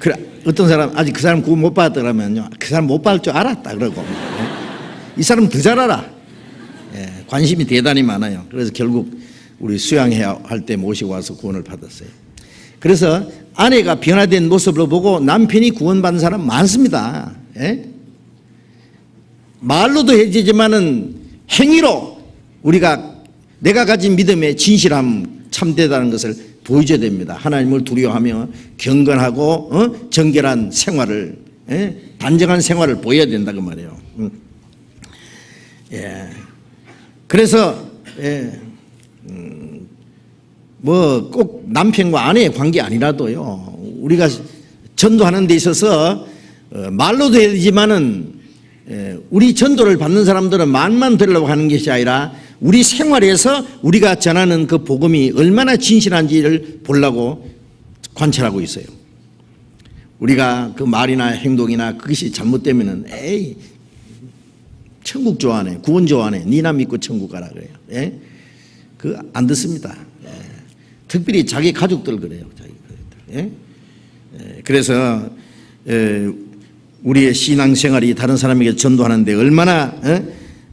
그래 어떤 사람 아직 그 사람 구원 못 받았다 그러면요. 그 사람 못 받을 줄 알았다 그러고. 이 사람 더 잘 알아. 관심이 대단히 많아요. 그래서 결국 우리 수양회야 할 때 모시고 와서 구원을 받았어요. 그래서 아내가 변화된 모습을 보고 남편이 구원받은 사람 많습니다. 말로도 해지지만은 행위로 내가 가진 믿음의 진실함 참되다는 것을 보여줘야 됩니다. 하나님을 두려워하며 경건하고 정결한 생활을 단정한 생활을 보여야 된다 그 말이에요. 그래서 뭐 꼭 남편과 아내의 관계 아니라도요. 우리가 전도하는 데 있어서 말로도 해야 되지만은 우리 전도를 받는 사람들은 말만 들으려고 하는 것이 아니라 우리 생활에서 우리가 전하는 그 복음이 얼마나 진실한지를 보려고 관찰하고 있어요. 우리가 그 말이나 행동이나 그것이 잘못되면은 에이 천국 좋아하네, 구원 좋아하네, 니나 믿고 천국 가라 그래요. 그 안 듣습니다. 특별히 자기 가족들 그래요. 자기 가족들. 그래서 우리의 신앙생활이 다른 사람에게 전도하는데 얼마나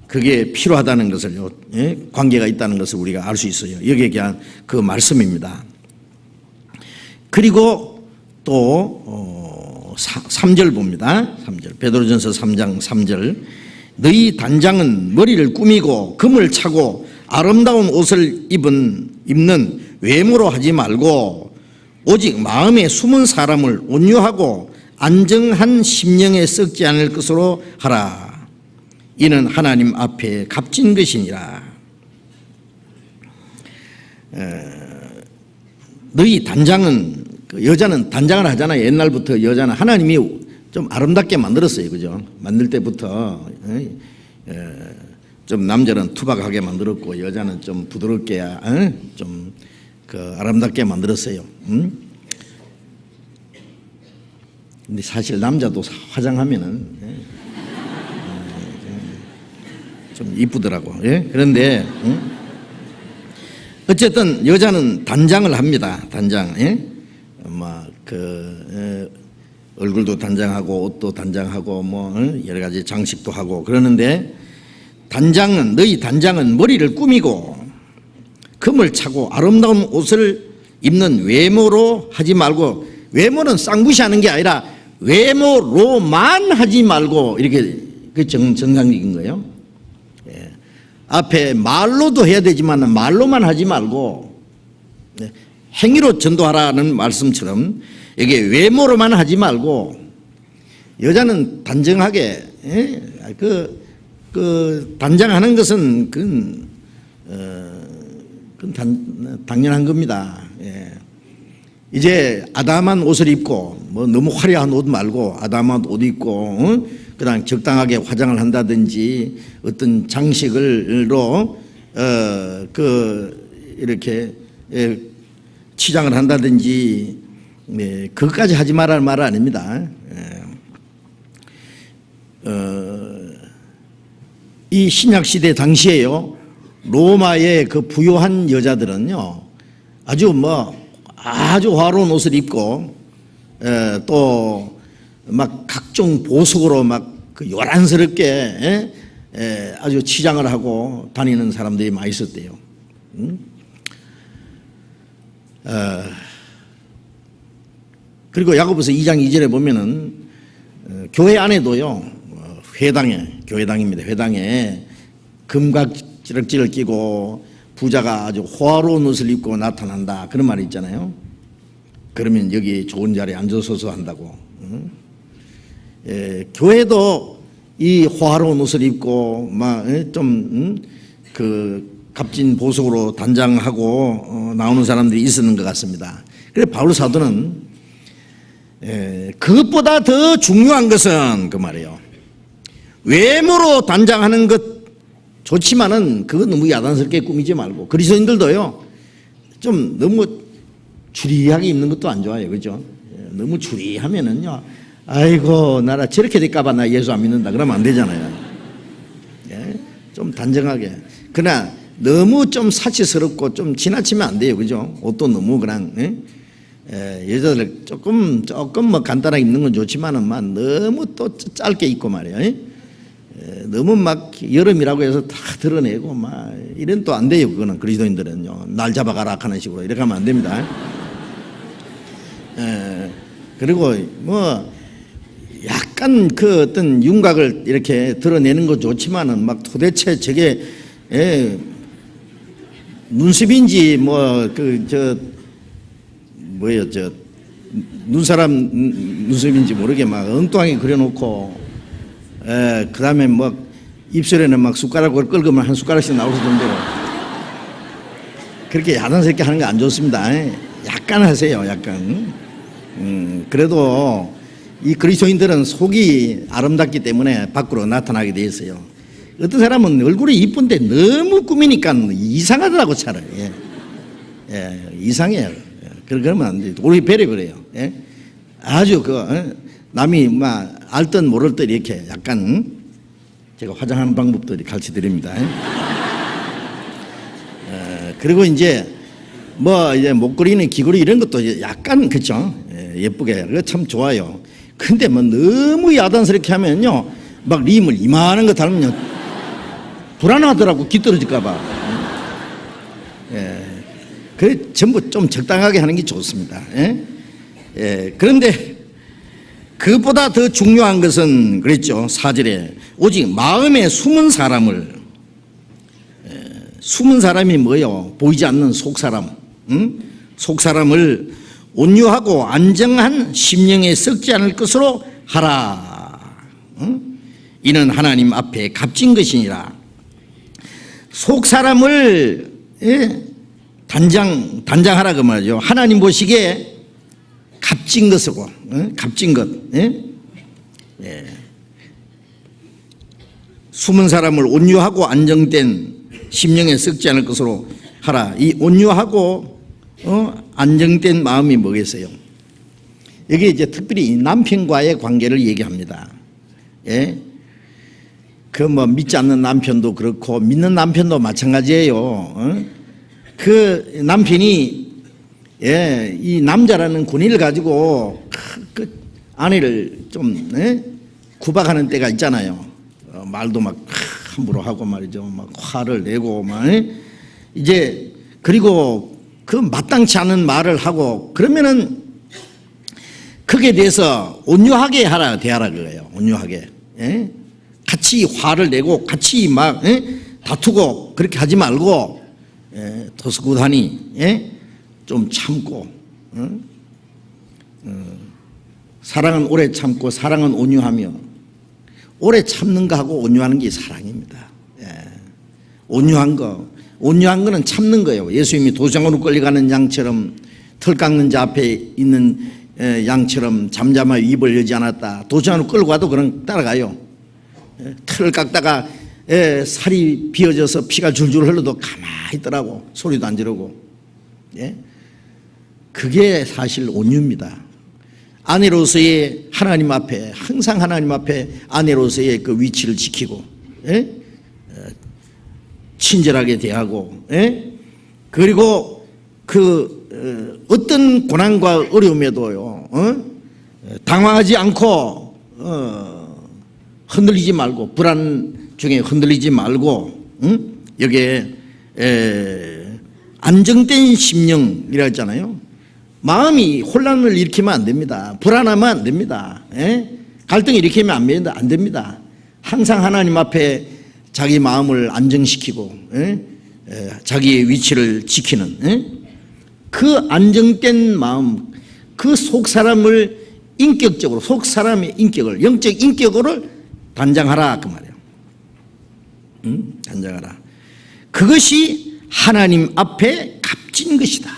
그게 필요하다는 것을요, 관계가 있다는 것을 우리가 알 수 있어요. 여기에 대한 그 말씀입니다. 그리고 또 3절 봅니다. 3절 베드로전서 3장 3절 너희 단장은 머리를 꾸미고 금을 차고 아름다운 옷을 입는 외모로 하지 말고 오직 마음에 숨은 사람을 온유하고 안정한 심령에 썩지 않을 것으로 하라. 이는 하나님 앞에 값진 것이니라. 너희 단장은 여자는 단장을 하잖아요. 옛날부터 여자는 하나님이 좀 아름답게 만들었어요. 그죠? 만들 때부터 좀 남자는 투박하게 만들었고 여자는 좀 부드럽게 좀 그 아름답게 만들었어요. 근데 사실 남자도 화장하면은 좀 이쁘더라고. 그런데 어쨌든 여자는 단장을 합니다. 단장. 얼굴도 단장하고 옷도 단장하고 뭐 여러 가지 장식도 하고 그러는데 너희 단장은 머리를 꾸미고 금을 차고 아름다운 옷을 입는 외모로 하지 말고, 외모는 쌍무시하는 게 아니라 외모로만 하지 말고 이렇게 그 정상적인 거예요. 앞에 말로도 해야 되지만 말로만 하지 말고 행위로 전도하라는 말씀처럼 이게 외모로만 하지 말고 여자는 단정하게 그 단장하는 것은 그건 당연한 겁니다. 이제 아담한 옷을 입고 뭐 너무 화려한 옷 말고 아담한 옷 입고 그다음 적당하게 화장을 한다든지 어떤 장식을로 이렇게 치장을 한다든지 그것까지 하지 말라는 말 아닙니다. 이 신약 시대 당시에요, 로마의 그 부유한 여자들은요 아주 화려한 옷을 입고 또 막 각종 보석으로 막 그 요란스럽게 아주 치장을 하고 다니는 사람들이 많이 있었대요. 그리고 야고보서 2장 2절에 보면은 교회 안에도요, 교회당입니다. 회당에 금각지럭지를 끼고 부자가 아주 호화로운 옷을 입고 나타난다, 그런 말이 있잖아요. 그러면 여기 좋은 자리에 앉아서서 한다고. 교회도 이 호화로운 옷을 입고 막 그 값진 보석으로 단장하고 나오는 사람들이 있었는 것 같습니다. 그래서 바울 사도는 그것보다 더 중요한 것은 그 말이에요, 외모로 단장하는 것 좋지만은 그건 너무 야단스럽게 꾸미지 말고, 그리스도인들도요 좀 너무 주리하게 입는 것도 안 좋아요, 그죠? 너무 주리하면은요, 아이고 나라 저렇게 될까봐 나 예수 안 믿는다 그러면 안 되잖아요. 좀 단정하게. 그러나 너무 좀 사치스럽고 좀 지나치면 안 돼요, 그죠? 옷도 너무 그냥 여자들 조금 뭐 간단하게 입는 건 좋지만은 막 너무 또 짧게 입고 말이에요. 너무 막 여름이라고 해서 다 드러내고 막 이런 또 안 돼요. 그거는 그리스도인들은요, 날 잡아가라 하는 식으로 이렇게 하면 안 됩니다. 그리고 뭐 약간 그 어떤 윤곽을 이렇게 드러내는 거 좋지만은 막 도대체 저게 눈썹인지 뭐 눈사람 눈썹인지 모르게 막 엉뚱하게 그려놓고, 그 다음에 뭐 입술에는 막 숟가락을 긁으면 한 숟가락씩 나올 정도로 그렇게 야단스럽게 하는 거 안 좋습니다. 약간 하세요, 약간. 그래도 이 그리스도인들은 속이 아름답기 때문에 밖으로 나타나게 돼 있어요. 어떤 사람은 얼굴이 이쁜데 너무 꾸미니까 이상하더라고, 차라리. 이상해요. 그러면 안 돼요. 우리 배려그래요. 아주 남이 막 알듯 모를 듯 이렇게 약간 제가 화장하는 방법도 가르쳐 드립니다. 그리고 이제 목걸이는 귀걸이 이런 것도 약간 그쵸? 예쁘게. 그거 참 좋아요. 근데 뭐 너무 야단스럽게 하면요, 막 림을 이만한 거 달면 불안하더라고, 귀 떨어질까봐. 그 전부 좀 적당하게 하는 게 좋습니다. 그런데 그것보다 더 중요한 것은 그랬죠, 4절에 오직 마음에 숨은 사람을, 숨은 사람이 뭐예요? 보이지 않는 속사람, 속사람을 온유하고 안정한 심령에 썩지 않을 것으로 하라. 이는 하나님 앞에 값진 것이니라. 속사람을 단장하라 그 말이죠. 하나님 보시기에 값진 것이고, 값진 것. 숨은 사람을 온유하고 안정된 심령에 썩지 않을 것으로 하라. 이 온유하고 안정된 마음이 뭐겠어요? 여기 이제 특별히 남편과의 관계를 얘기합니다. 그 뭐 믿지 않는 남편도 그렇고 믿는 남편도 마찬가지예요. 그 남편이 이 남자라는 군인을 가지고 그 아내를 좀 구박하는 때가 있잖아요. 말도 막 함부로 하고 말이죠. 막 화를 내고 막 이제 그리고 그 마땅치 않은 말을 하고 그러면은 거기에 대해서 온유하게 대하라 그래요. 온유하게. 같이 화를 내고 같이 막 다투고 그렇게 하지 말고 토스굿하니 좀 참고, 사랑은 오래 참고 사랑은 온유하며, 오래 참는 거하고 온유하는 게 사랑입니다. 온유한 거는 참는 거예요. 예수님이 도장으로 끌려가는 양처럼, 털 깎는 자 앞에 있는 양처럼 잠잠하여 입을 열지 않았다. 도장으로 끌고 가도 그냥 따라가요. 틀을 깎다가 살이 비어져서 피가 줄줄 흘러도 가만히 있더라고. 소리도 안 지르고. 그게 사실 온유입니다. 아내로서의 하나님 앞에, 항상 하나님 앞에 아내로서의 그 위치를 지키고, 친절하게 대하고, 그리고 그 어떤 고난과 어려움에도요, 당황하지 않고 흔들리지 말고, 불안 중에 흔들리지 말고, 여기에 안정된 심령이라 했잖아요. 마음이 혼란을 일으키면 안 됩니다. 불안하면 안 됩니다. 갈등을 일으키면 안 됩니다. 항상 하나님 앞에 자기 마음을 안정시키고 자기의 위치를 지키는 그 안정된 마음, 그 속 사람을 인격적으로, 속 사람의 인격을, 영적 인격으로 단장하라 그 말이에요. 단장하라. 그것이 하나님 앞에 값진 것이다.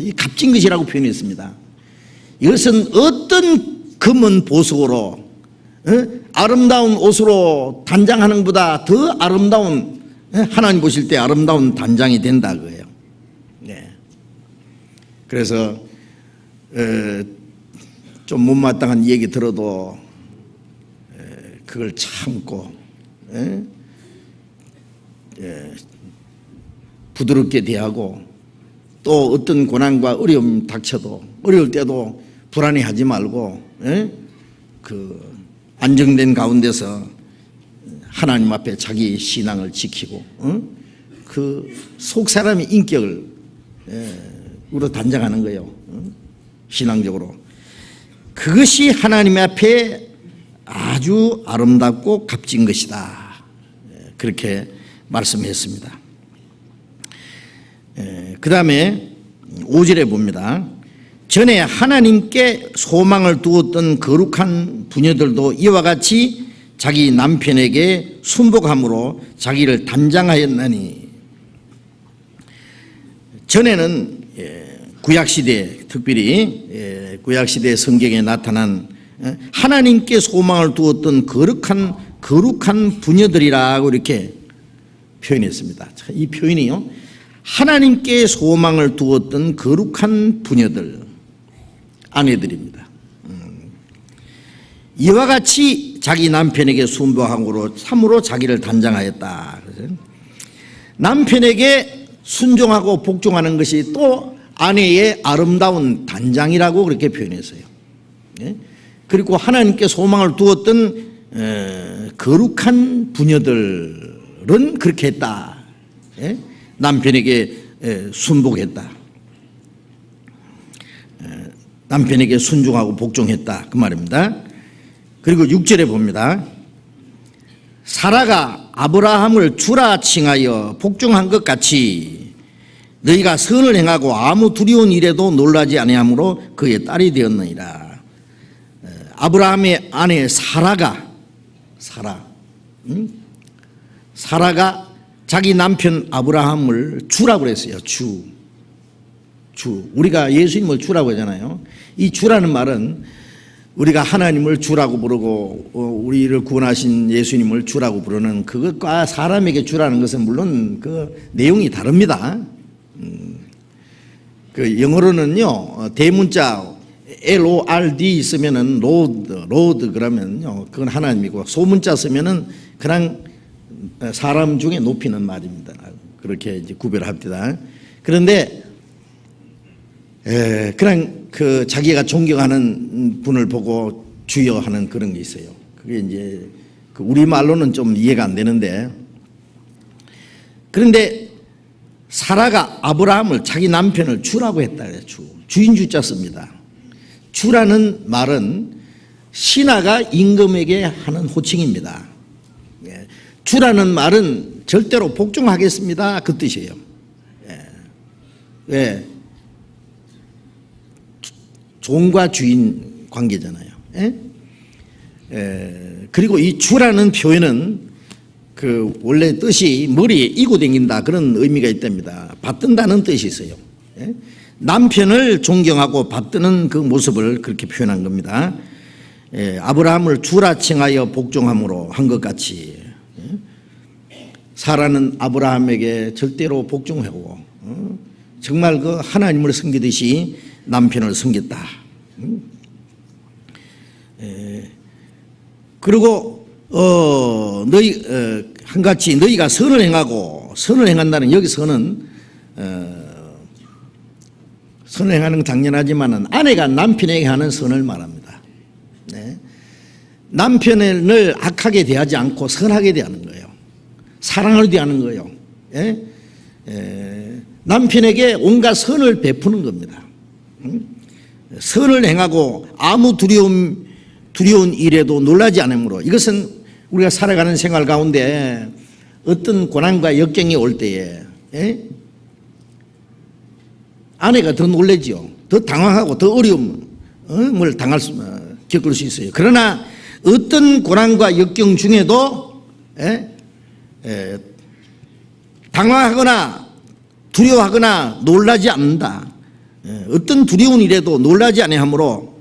이 값진 것이라고 표현했습니다. 이것은 어떤 금은 보석으로, 아름다운 옷으로 단장하는 것보다 더 아름다운, 하나님 보실 때 아름다운 단장이 된다 그거예요. 그래서 좀 못마땅한 얘기 들어도 그걸 참고 부드럽게 대하고, 또 어떤 고난과 어려움 닥쳐도, 어려울 때도 불안해하지 말고 그 안정된 가운데서 하나님 앞에 자기 신앙을 지키고 그 속 사람의 인격을 우로 단장하는 거예요. 신앙적으로. 그것이 하나님 앞에 아주 아름답고 값진 것이다. 그렇게 말씀했습니다. 그 다음에 5절에 봅니다. 전에 하나님께 소망을 두었던 거룩한 부녀들도 이와 같이 자기 남편에게 순복함으로 자기를 단장하였나니. 전에는 구약시대, 특별히 구약시대 성경에 나타난 하나님께 소망을 두었던 거룩한 부녀들이라고 이렇게 표현했습니다. 이 표현이요, 하나님께 소망을 두었던 거룩한 부녀들, 아내들입니다. 이와 같이 자기 남편에게 순복함으로 참으로 자기를 단장하였다. 남편에게 순종하고 복종하는 것이 또 아내의 아름다운 단장이라고 그렇게 표현했어요. 그리고 하나님께 소망을 두었던 거룩한 부녀들은 그렇게 했다. 남편에게 순복했다. 남편에게 순종하고 복종했다 그 말입니다. 그리고 6절에 봅니다. 사라가 아브라함을 주라 칭하여 복종한 것 같이 너희가 선을 행하고 아무 두려운 일에도 놀라지 아니하므로 그의 딸이 되었느니라. 아브라함의 아내 사라가 자기 남편 아브라함을 주라고 그랬어요. 주. 우리가 예수님을 주라고 하잖아요. 이 주라는 말은 우리가 하나님을 주라고 부르고 우리를 구원하신 예수님을 주라고 부르는 그것과 사람에게 주라는 것은 물론 그 내용이 다릅니다. 그 영어로는요, 대문자 LORD 있으면은 로드 그러면요, 그건 하나님이고, 소문자 쓰면은 그냥 사람 중에 높이는 말입니다. 그렇게 이제 구별합니다. 그런데 그냥 그 자기가 존경하는 분을 보고 주여 하는 그런 게 있어요. 그게 이제 그 우리 말로는 좀 이해가 안 되는데, 그런데 사라가 아브라함을 자기 남편을 주라고 했다 그래요. 주인 주자 씁니다. 주라는 말은 신하가 임금에게 하는 호칭입니다. 주라는 말은 절대로 복종하겠습니다 그 뜻이에요. 왜? 종과 주인 관계잖아요. 그리고 이 주라는 표현은 그 원래 뜻이 머리에 이고 댕긴다 그런 의미가 있답니다. 받든다는 뜻이 있어요. 남편을 존경하고 받드는 그 모습을 그렇게 표현한 겁니다. 아브라함을 주라 칭하여 복종함으로 한 것 같이 사라는 아브라함에게 절대로 복종하고 정말 그 하나님을 섬기듯이 남편을 섬겼다. 그리고 너희 한같이 너희가 선을 행하고 선을 행한다는 여기 선은 선을 행하는 건 당연하지만은 아내가 남편에게 하는 선을 말합니다. 네. 남편을 악하게 대하지 않고 선하게 대하는 거예요. 사랑을 대하는 거예요. 예? 남편에게 온갖 선을 베푸는 겁니다. 선을 행하고 아무 두려운 일에도 놀라지 않으므로 이것은 우리가 살아가는 생활 가운데 어떤 고난과 역경이 올 때에 아내가 더 놀라지요. 더 당황하고 더 어려움을 겪을 수 있어요. 그러나 어떤 고난과 역경 중에도 당황하거나 두려워하거나 놀라지 않는다. 어떤 두려운 일에도 놀라지 아니하므로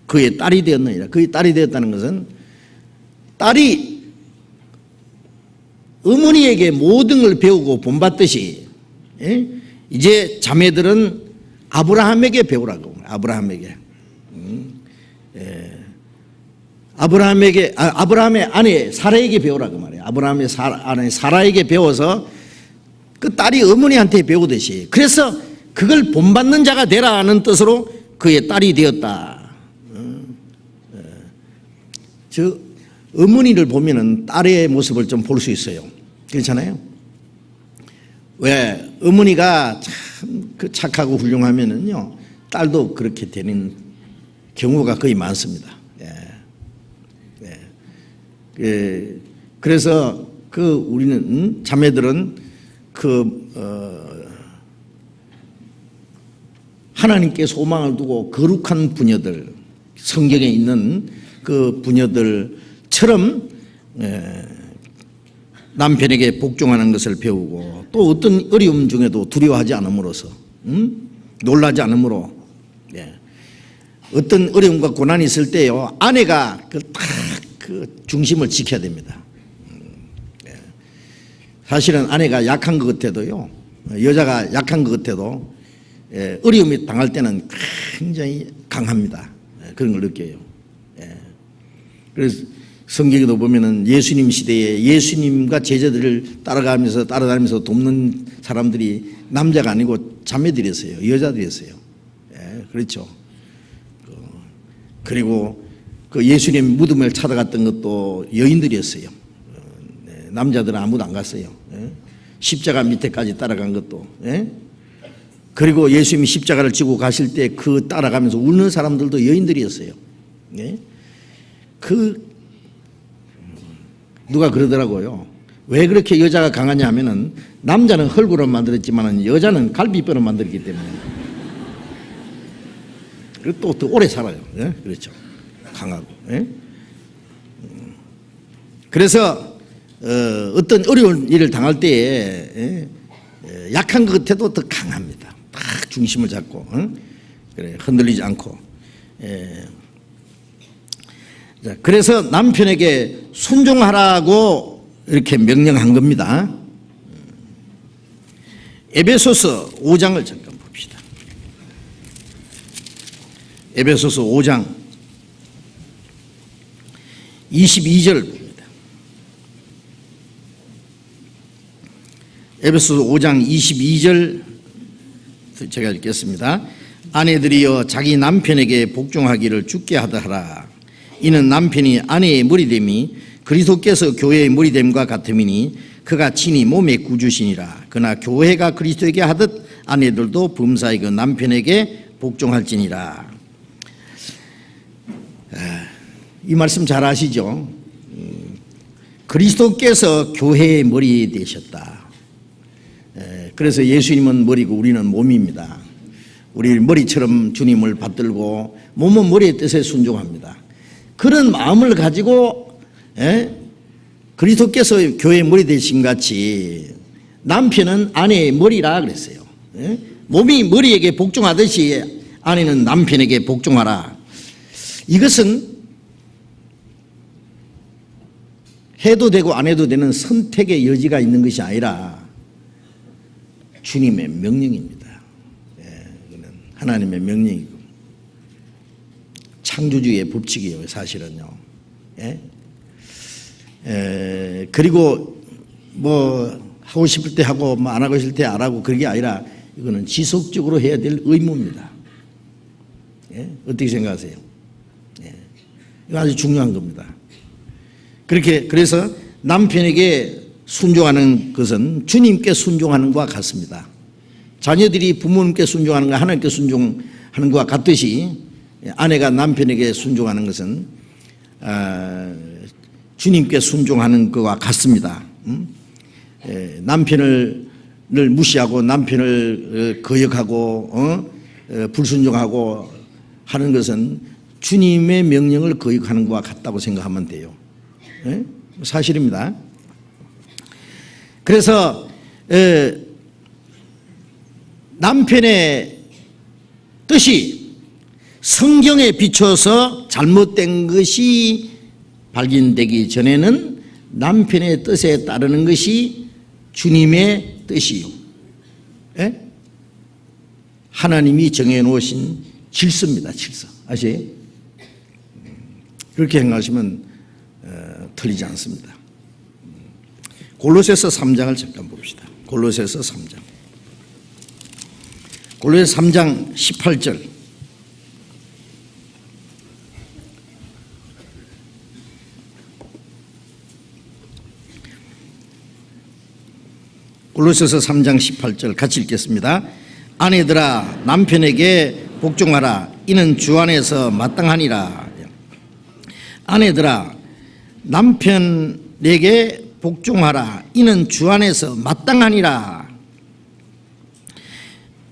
그의 딸이 되었느니라. 그의 딸이 되었다는 것은 딸이 어머니에게 모든 걸 배우고 본받듯이 이제 자매들은 아브라함에게 배우라고. 아브라함의 아내 사라에게 배우라고 말해요. 아브라함의 아내 사라에게 배워서 그 딸이 어머니한테 배우듯이, 그래서 그걸 본받는 자가 되라는 뜻으로 그의 딸이 되었다. 저 어머니를 보면은 딸의 모습을 좀 볼 수 있어요. 그렇잖아요. 왜 어머니가 참 그 착하고 훌륭하면은요 딸도 그렇게 되는 경우가 거의 많습니다. 그래서 우리는 자매들은 하나님께 소망을 두고 거룩한 부녀들, 성경에 있는 그 부녀들처럼 남편에게 복종하는 것을 배우고, 또 어떤 어려움 중에도 두려워하지 않음으로써 놀라지 않으므로 어떤 어려움과 고난이 있을 때요 아내가 그 중심을 지켜야 됩니다. 사실은 아내가 약한 것 같아도요, 여자가 약한 것 같아도 어려움이 당할 때는 굉장히 강합니다. 그런 걸 느껴요. 그래서 성경에도 보면은 예수님 시대에 예수님과 제자들을 따라다니면서 돕는 사람들이 남자가 아니고 자매들이었어요. 여자들이었어요. 그렇죠. 그리고 그 예수님 무덤을 찾아갔던 것도 여인들이었어요. 남자들은 아무도 안 갔어요. 십자가 밑에까지 따라간 것도. 그리고 예수님이 십자가를 지고 가실 때 그 따라가면서 우는 사람들도 여인들이었어요. 누가 그러더라고요. 왜 그렇게 여자가 강하냐 하면은 남자는 흙으로 만들었지만 여자는 갈비뼈로 만들었기 때문에. 그리고 또 더 오래 살아요. 그렇죠. 강하고. 그래서 어떤 어려운 일을 당할 때에 약한 것 같아도 더 강합니다. 딱 중심을 잡고 그래, 흔들리지 않고. 그래서 남편에게 순종하라고 이렇게 명령한 겁니다. 에베소서 5장을 잠깐 봅시다. 에베소서 5장 22절 봅니다. 에베소서 5장 22절 제가 읽겠습니다. 아내들이여 자기 남편에게 복종하기를 주께 하더라. 이는 남편이 아내의 머리됨이 그리스도께서 교회의 머리됨과 같음이니 그가 친히 몸의 구주시니라. 그러나 교회가 그리스도에게 하듯 아내들도 범사의 그 남편에게 복종할지니라. 이 말씀 잘 아시죠? 그리스도께서 교회의 머리 되셨다. 그래서 예수님은 머리고 우리는 몸입니다. 우리 머리처럼 주님을 받들고 몸은 머리의 뜻에 순종합니다. 그런 마음을 가지고 그리스도께서 교회의 머리 되신 같이 남편은 아내의 머리라 그랬어요. 몸이 머리에게 복종하듯이 아내는 남편에게 복종하라. 이것은 해도 되고 안 해도 되는 선택의 여지가 있는 것이 아니라 주님의 명령입니다. 이거는 하나님의 명령이고 창조주의 법칙이에요, 사실은요. 그리고 뭐 하고 싶을 때 하고 뭐 안 하고 싶을 때 안 하고 그런 게 아니라 이거는 지속적으로 해야 될 의무입니다. 어떻게 생각하세요? 이거 아주 중요한 겁니다. 그래서 남편에게 순종하는 것은 주님께 순종하는 것과 같습니다. 자녀들이 부모님께 순종하는 것, 하나님께 순종하는 것과 같듯이 아내가 남편에게 순종하는 것은 주님께 순종하는 것과 같습니다. 남편을 무시하고 남편을 거역하고 불순종하고 하는 것은 주님의 명령을 거역하는 것과 같다고 생각하면 돼요. 사실입니다. 그래서 남편의 뜻이 성경에 비춰서 잘못된 것이 발견되기 전에는 남편의 뜻에 따르는 것이 주님의 뜻이요. 하나님이 정해놓으신 질서입니다. 질서. 아시죠? 그렇게 생각하시면 틀리지 않습니다. 골로새서 3장을 잠깐 봅시다. 골로새서 3장. 골로새 3장 18절. 골로새서 3장 18절 같이 읽겠습니다. 아내들아 남편에게 복종하라. 이는 주 안에서 마땅하니라. 아내들아 남편에게 복종하라. 이는 주 안에서 마땅하니라.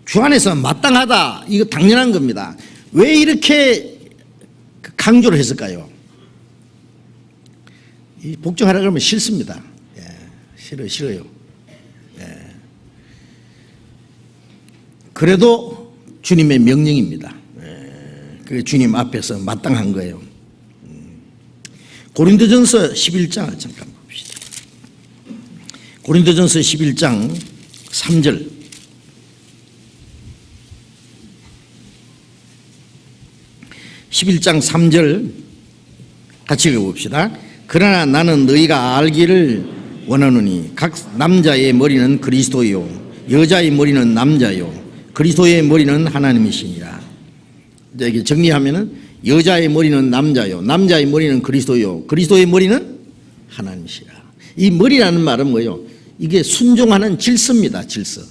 주 안에서 마땅하다. 이거 당연한 겁니다. 왜 이렇게 강조를 했을까요? 이 복종하라 그러면 싫습니다. 싫어요. 그래도 주님의 명령입니다. 그게 주님 앞에서 마땅한 거예요. 고린도전서 11장을 잠깐 봅시다. 고린도전서 11장 3절. (11장 3절) 같이 읽어봅시다. 그러나 나는 너희가 알기를 원하노니 각 남자의 머리는 그리스도요 여자의 머리는 남자요 그리스도의 머리는 하나님이시니라. 이제 정리하면은 여자의 머리는 남자요 남자의 머리는 그리스도요 그리스도의 머리는 하나님이시라. 이 머리라는 말은 뭐예요? 이게 순종하는 질서입니다. 질서.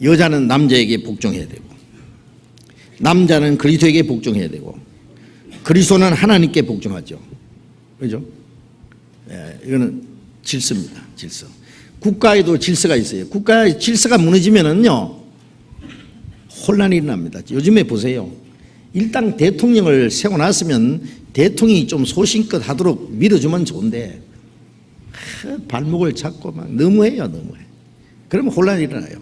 여자는 남자에게 복종해야 되고 남자는 그리스도에게 복종해야 되고 그리스도는 하나님께 복종하죠. 그렇죠? 이거는 질서입니다. 질서. 국가에도 질서가 있어요. 국가의 질서가 무너지면은요 혼란이 일어납니다. 요즘에 보세요. 일단 대통령을 세워놨으면 대통령이 좀 소신껏 하도록 밀어주면 좋은데 발목을 잡고 막 너무해요. 너무해. 그러면 혼란이 일어나요.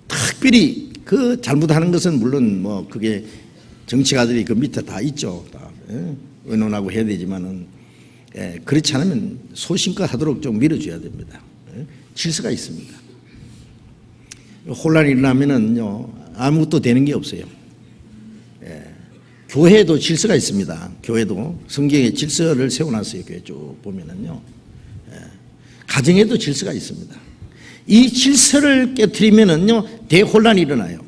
특별히 그 잘못하는 것은 물론 뭐 그게 정치가들이 그 밑에 다 있죠. 다 의논하고 해야 되지만은 그렇지 않으면 소신껏 하도록 좀 밀어줘야 됩니다. 질서가 있습니다. 혼란이 일어나면은요 아무것도 되는 게 없어요. 교회도 질서가 있습니다. 교회도 성경에 질서를 세워놨어요. 교회 쭉 보면은요 가정에도 질서가 있습니다. 이 질서를 깨트리면은요 대혼란이 일어나요.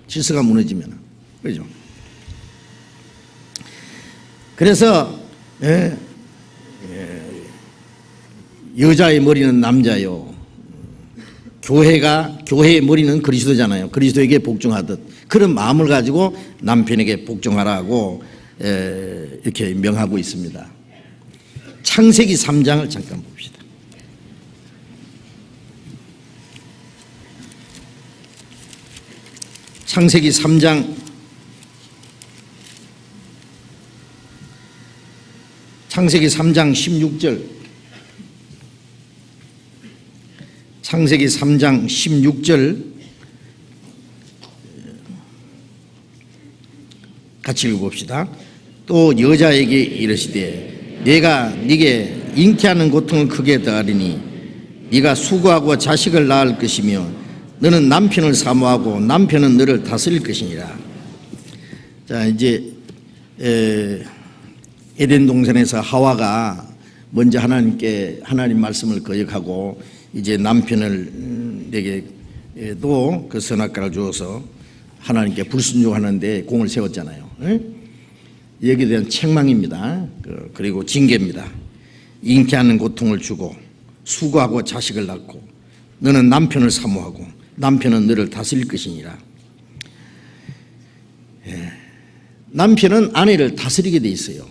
질서가 무너지면은. 그렇죠? 그래서 여자의 머리는 남자요. 교회의 머리는 그리스도잖아요. 그리스도에게 복종하듯 그런 마음을 가지고 남편에게 복종하라고 이렇게 명하고 있습니다. 창세기 3장을 잠깐 봅시다. 창세기 3장 창세기 3장 16절 창세기 3장 16절 같이 읽어봅시다. 또 여자에게 이르시되 내가 네게 잉태하는 고통을 크게 더하리니 네가 수고하고 자식을 낳을 것이며 너는 남편을 사모하고 남편은 너를 다스릴 것이니라. 자, 이제 에덴 동산에서 하와가 먼저 하나님 말씀을 거역하고 이제 남편을 내게도 그 선악과를 주어서 하나님께 불순종하는데 공을 세웠잖아요. 여기에 대한 책망입니다. 그리고 징계입니다. 잉태하는 고통을 주고 수고하고 자식을 낳고 너는 남편을 사모하고 남편은 너를 다스릴 것이니라. 남편은 아내를 다스리게 돼 있어요.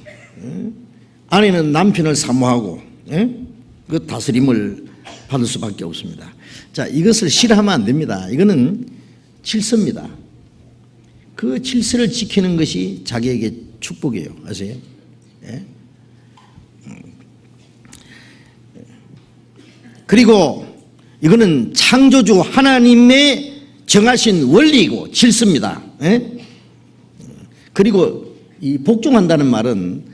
아내는 남편을 사모하고 그 다스림을 받을 수밖에 없습니다. 자, 이것을 싫어하면 안 됩니다. 이거는 질서입니다. 그 질서를 지키는 것이 자기에게 축복이에요. 아세요? 그리고 이거는 창조주 하나님의 정하신 원리이고 질서입니다. 그리고 이 복종한다는 말은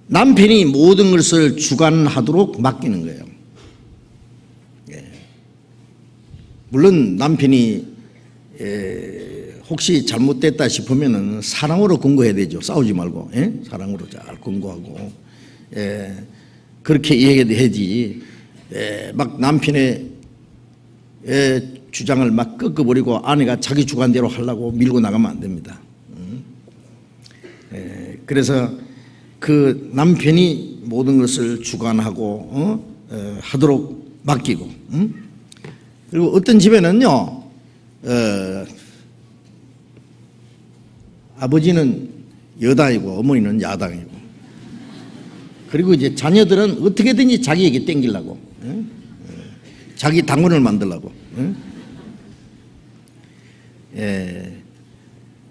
남편이 모든 것을 주관하도록 맡기는 거예요. 물론 남편이 혹시 잘못됐다 싶으면 사랑으로 권고해야 되죠. 싸우지 말고 사랑으로 잘 권고하고 그렇게 얘기해야지. 막 남편의 주장을 막 꺾어버리고 아내가 자기 주관대로 하려고 밀고 나가면 안 됩니다. 그래서 그 남편이 모든 것을 주관하고 하도록 맡기고 그리고 어떤 집에는요 아버지는 여당이고 어머니는 야당이고 그리고 이제 자녀들은 어떻게든지 자기에게 땡기려고 자기 당원을 만들려고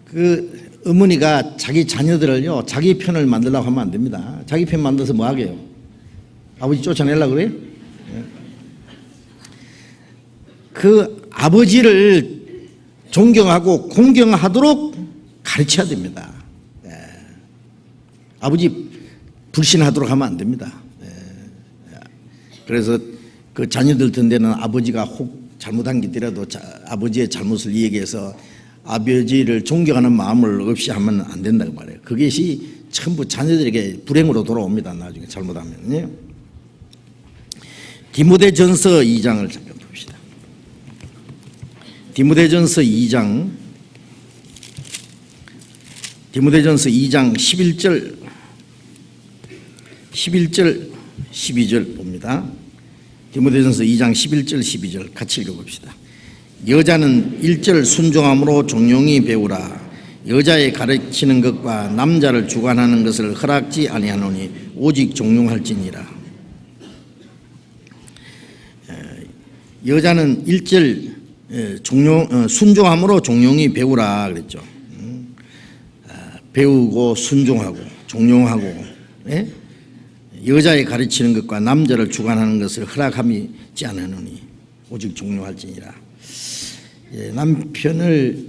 그 어머니가 자기 자녀들을요 자기 편을 만들려고 하면 안 됩니다. 자기 편 만들어서 뭐 하게요? 아버지 쫓아내려고 그래요? 그 아버지를 존경하고 공경하도록 가르쳐야 됩니다. 아버지 불신하도록 하면 안 됩니다. 그래서 그 자녀들 든데는 아버지가 혹 잘못한 게 있더라도 아버지의 잘못을 얘기해서 아버지를 존경하는 마음을 없이 하면 안 된다고 말해요. 그것이 전부 자녀들에게 불행으로 돌아옵니다. 나중에 잘못하면. 디모데전서 2장을 잠깐 봅시다. 디모데전서 2장 11절 12절 봅니다. 디모데전서 2장 11절 12절 같이 읽어봅시다. 여자는 1절 순종함으로 종용히 배우라. 여자의 가르치는 것과 남자를 주관하는 것을 허락지 아니하노니 오직 종용할지니라. 여자는 1절 순종함으로 종용히 배우라 그랬죠. 배우고 순종하고 종용하고 여자의 가르치는 것과 남자를 주관하는 것을 허락함이지 않으노니 오직 종용할지니라. 남편을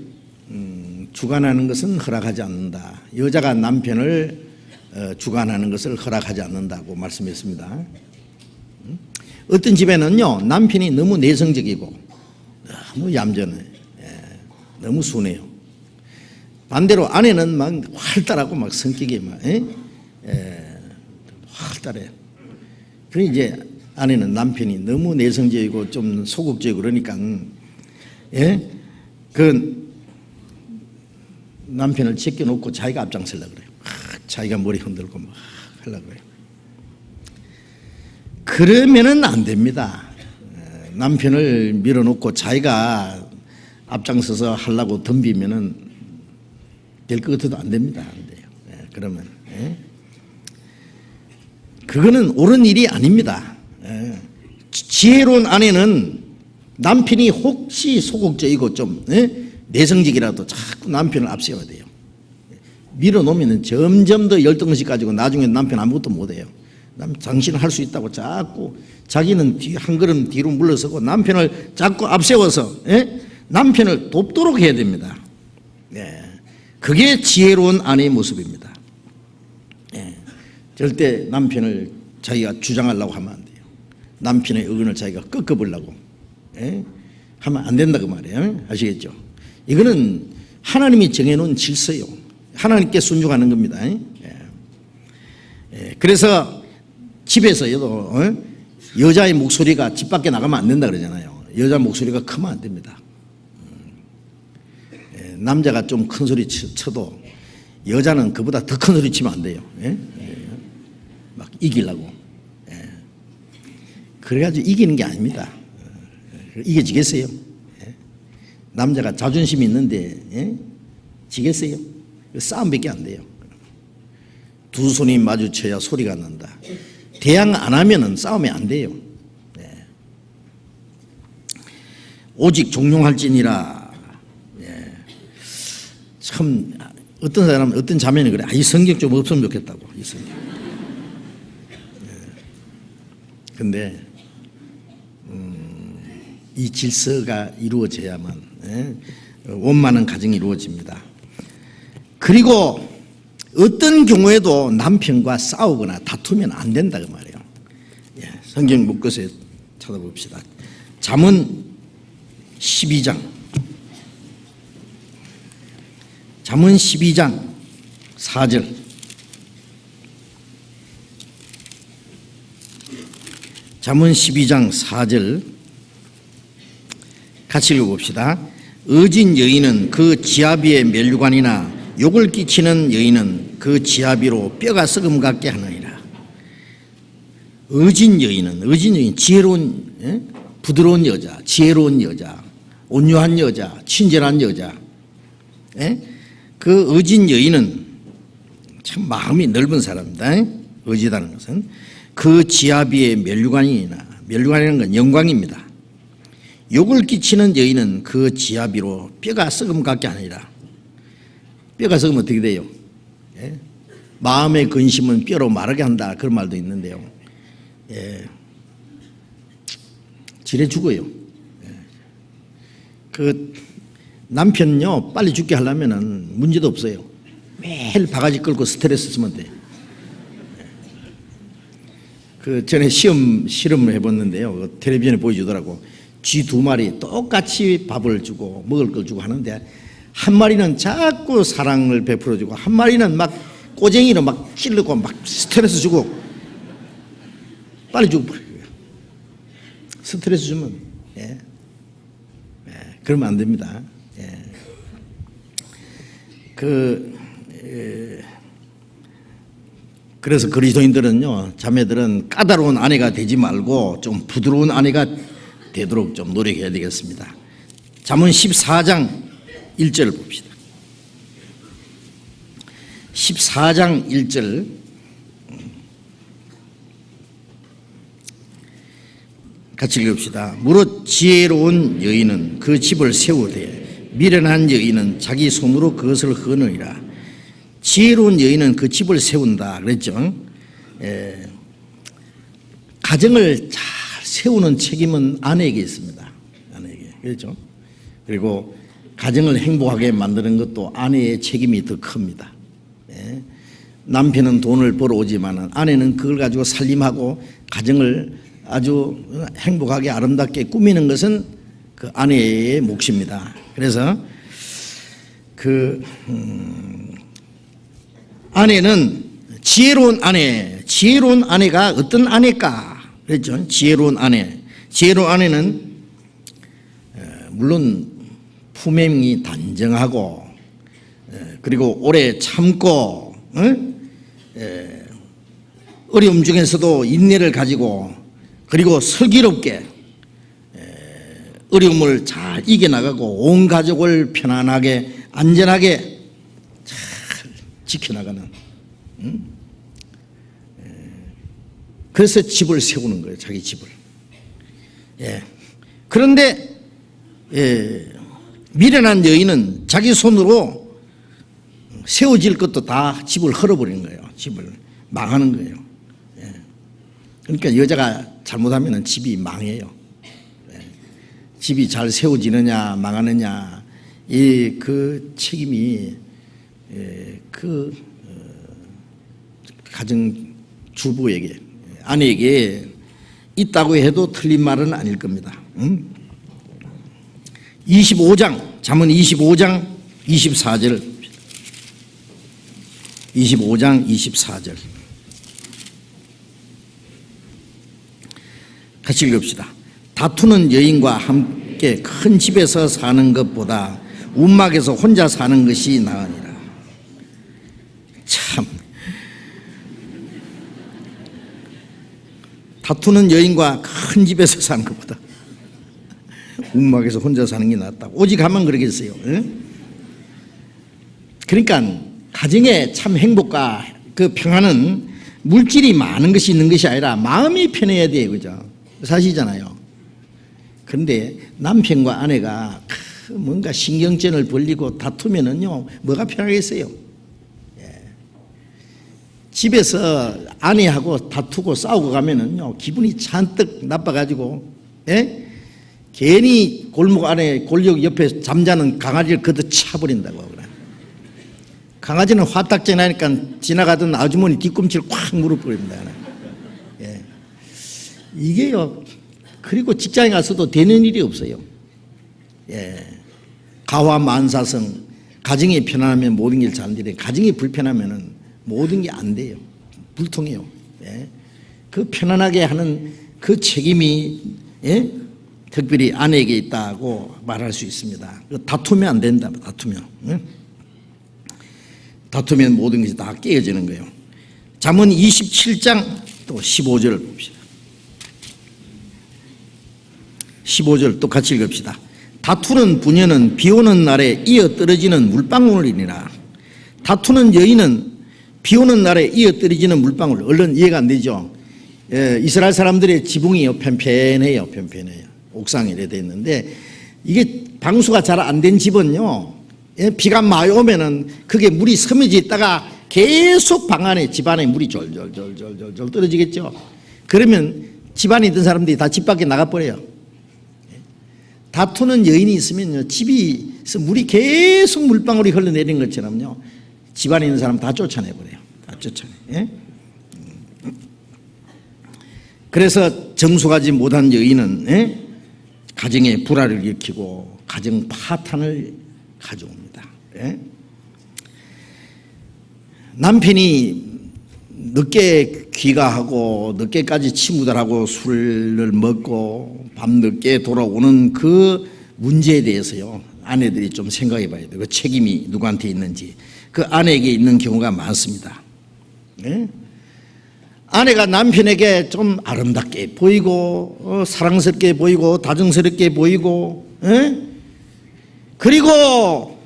주관하는 것은 허락하지 않는다. 여자가 남편을 주관하는 것을 허락하지 않는다고 말씀했습니다. 어떤 집에는요 남편이 너무 내성적이고 너무 얌전해, 너무 순해요. 반대로 아내는 막 활달하고 막 성격이 막 활달해. 그러니 이제 아내는 남편이 너무 내성적이고 좀 소극적이고 그러니까 그 남편을 제껴놓고 자기가 앞장서려고 그래요. 자기가 머리 흔들고 막 하려고 그래요. 그러면은 안 됩니다. 남편을 밀어놓고 자기가 앞장서서 하려고 덤비면은 될 것 같아도 안 됩니다. 안 돼요. 그러면 그거는 옳은 일이 아닙니다. 지혜로운 아내는 남편이 혹시 소극적이고 좀 내성적이라도 자꾸 남편을 앞세워야 돼요. 밀어놓으면 점점 더 열등의식 가지고 나중에 남편 아무것도 못해요. 당신은 할 수 있다고 자꾸 자기는 한 걸음 뒤로 물러서고 남편을 자꾸 앞세워서 남편을 돕도록 해야 됩니다. 그게 지혜로운 아내의 모습입니다. 예. 절대 남편을 자기가 주장하려고 하면 안 돼요. 남편의 의견을 자기가 꺾어보려고 하면 안 된다 그 말이에요. 아시겠죠? 이거는 하나님이 정해놓은 질서요. 하나님께 순종하는 겁니다. 그래서 집에서도 여자의 목소리가 집 밖에 나가면 안 된다 그러잖아요. 여자 목소리가 크면 안 됩니다. 남자가 좀 큰 소리 쳐도 여자는 그보다 더 큰 소리 치면 안 돼요. 막 이기려고. 그래가지고 이기는 게 아닙니다. 이겨지겠어요? 남자가 자존심이 있는데 지겠어요? 싸움밖에 안 돼요. 두 손이 마주쳐야 소리가 난다. 대항 안 하면은 싸움이 안 돼요. 오직 종용할지니라. 참 어떤 사람 어떤 자매는 그래. 이 성경 좀 없으면 좋겠다고. 이 성경. 근데 이 질서가 이루어져야만 원만한 가정이 이루어집니다. 그리고 어떤 경우에도 남편과 싸우거나 다투면 안 된다 그 말이에요. 성경 묶어서 찾아봅시다. 잠언 12장. 잠언 12장 4절. 잠언 12장 4절 같이 읽어봅시다. 의진 여인은 그 지아비의 멸류관이나 욕을 끼치는 여인은 그 지아비로 뼈가 썩음 같게 하느니라. 의진 여인 지혜로운 부드러운 여자, 지혜로운 여자, 온유한 여자, 친절한 여자. 그 의진 여인은 참 마음이 넓은 사람이다. 의지다는 것은 그 지아비의 멸류관이라는 건 영광입니다. 욕을 끼치는 여인은 그 지아비로 뼈가 썩음 같게 하느니라. 뼈가 썩으면 어떻게 돼요? 마음의 근심은 뼈로 마르게 한다 그런 말도 있는데요. 지레 죽어요. 그 남편요 빨리 죽게 하려면은 문제도 없어요. 매일 바가지 끌고 스트레스 쓰면 돼. 그 전에 실험을 해봤는데요. 그 텔레비전에 보여주더라고. 쥐 두 마리 똑같이 밥을 주고 먹을 걸 주고 하는데 한 마리는 자꾸 사랑을 베풀어주고 한 마리는 막 꼬쟁이로 막 찌르고 막 스트레스 주고 빨리 죽어버려요. 스트레스 주면 그러면 안 됩니다. 그래서 그리스도인들은요, 자매들은 까다로운 아내가 되지 말고 좀 부드러운 아내가 되도록 좀 노력해야 되겠습니다. 잠언 14장 1절 봅시다. 14장 1절 같이 읽읍시다. 무릇 지혜로운 여인은 그 집을 세우되 미련한 여인은 자기 손으로 그것을 허느니라. 지혜로운 여인은 그 집을 세운다 그랬죠. 가정을 잘 세우는 책임은 아내에게 있습니다. 아내에게. 그렇죠? 그리고 가정을 행복하게 만드는 것도 아내의 책임이 더 큽니다. 남편은 돈을 벌어오지만 아내는 그걸 가지고 살림하고 가정을 아주 행복하게 아름답게 꾸미는 것은 그 아내의 몫입니다. 그래서 아내는 지혜로운 아내가 어떤 아내일까? 그랬죠. 지혜로운 아내는 물론 품행이 단정하고 그리고 오래 참고 어려움 중에서도 인내를 가지고 그리고 슬기롭게 어려움을 잘 이겨나가고 온 가족을 편안하게 안전하게 잘 지켜나가는 그래서 집을 세우는 거예요. 자기 집을. 그런데 미련한 여인은 자기 손으로 세워질 것도 다 집을 헐어버리는 거예요. 집을 망하는 거예요. 그러니까 여자가 잘못하면 집이 망해요. 집이 잘 세워지느냐 망하느냐 그 책임이 그 가정 주부에게, 아내에게 있다고 해도 틀린 말은 아닐 겁니다. 25장, 잠언 25장 24절, 25장 24절 같이 읽읍시다. 다투는 여인과 함께 큰 집에서 사는 것보다 움막에서 혼자 사는 것이 나으니라. 참, 다투는 여인과 큰 집에서 사는 것보다 움막에서 혼자 사는 게 낫다. 오직 하면 그러겠어요. 그러니까 가정의 참 행복과 그 평안은 물질이 많은 것이 있는 것이 아니라 마음이 편해야 돼요. 그죠? 사실이잖아요. 그런데 남편과 아내가 뭔가 신경전을 벌리고 다투면은요, 뭐가 편하겠어요? 집에서 아내하고 다투고 싸우고 가면은요, 기분이 잔뜩 나빠가지고, 괜히 골목 안에 골목 옆에 잠자는 강아지를 걷어 차버린다고 그래. 강아지는 화딱지 나니까 지나가던 아주머니 뒤꿈치를 콱 물어버립니다. 이게요, 그리고 직장에 가서도 되는 일이 없어요. 가화만사성, 가정이 편안하면 모든 게 잘 되는데 가정이 불편하면은 모든 게 안 돼요. 불통해요. 그 편안하게 하는 그 책임이 특별히 아내에게 있다고 말할 수 있습니다. 다투면 안 된다. 다투면 모든 것이 다 깨어지는 거예요. 잠언 27장 또 15절을 봅시다. 15절 또 같이 읽읍시다. 다투는 부녀는 비 오는 날에 이어 떨어지는 물방울이니라. 다투는 여인은 비 오는 날에 이어 떨어지는 물방울. 얼른 이해가 안 되죠? 이스라엘 사람들의 지붕이 편편해요. 옥상에 이렇게 돼 있는데 이게 방수가 잘 안 된 집은요, 비가 많이 오면은 그게 물이 스며져 있다가 계속 방 안에, 집 안에 물이 졸졸 떨어지겠죠. 그러면 집 안에 있던 사람들이 다 집 밖에 나가버려요. 다투는 여인이 있으면요, 집에서 물이 계속 물방울이 흘러내리는 것처럼요, 집 안에 있는 사람 다 쫓아내버려요. 다 쫓아내. 그래서 정숙하지 못한 여인은 가정에 불화를 일으키고 가정 파탄을 가져옵니다. 남편이 늦게 귀가하고 늦게까지 친구들하고 술을 먹고 밤늦게 돌아오는 그 문제에 대해서요, 아내들이 좀 생각해 봐야 돼요. 그 책임이 누구한테 있는지. 그 아내에게 있는 경우가 많습니다. 아내가 남편에게 좀 아름답게 보이고 사랑스럽게 보이고 다정스럽게 보이고, 그리고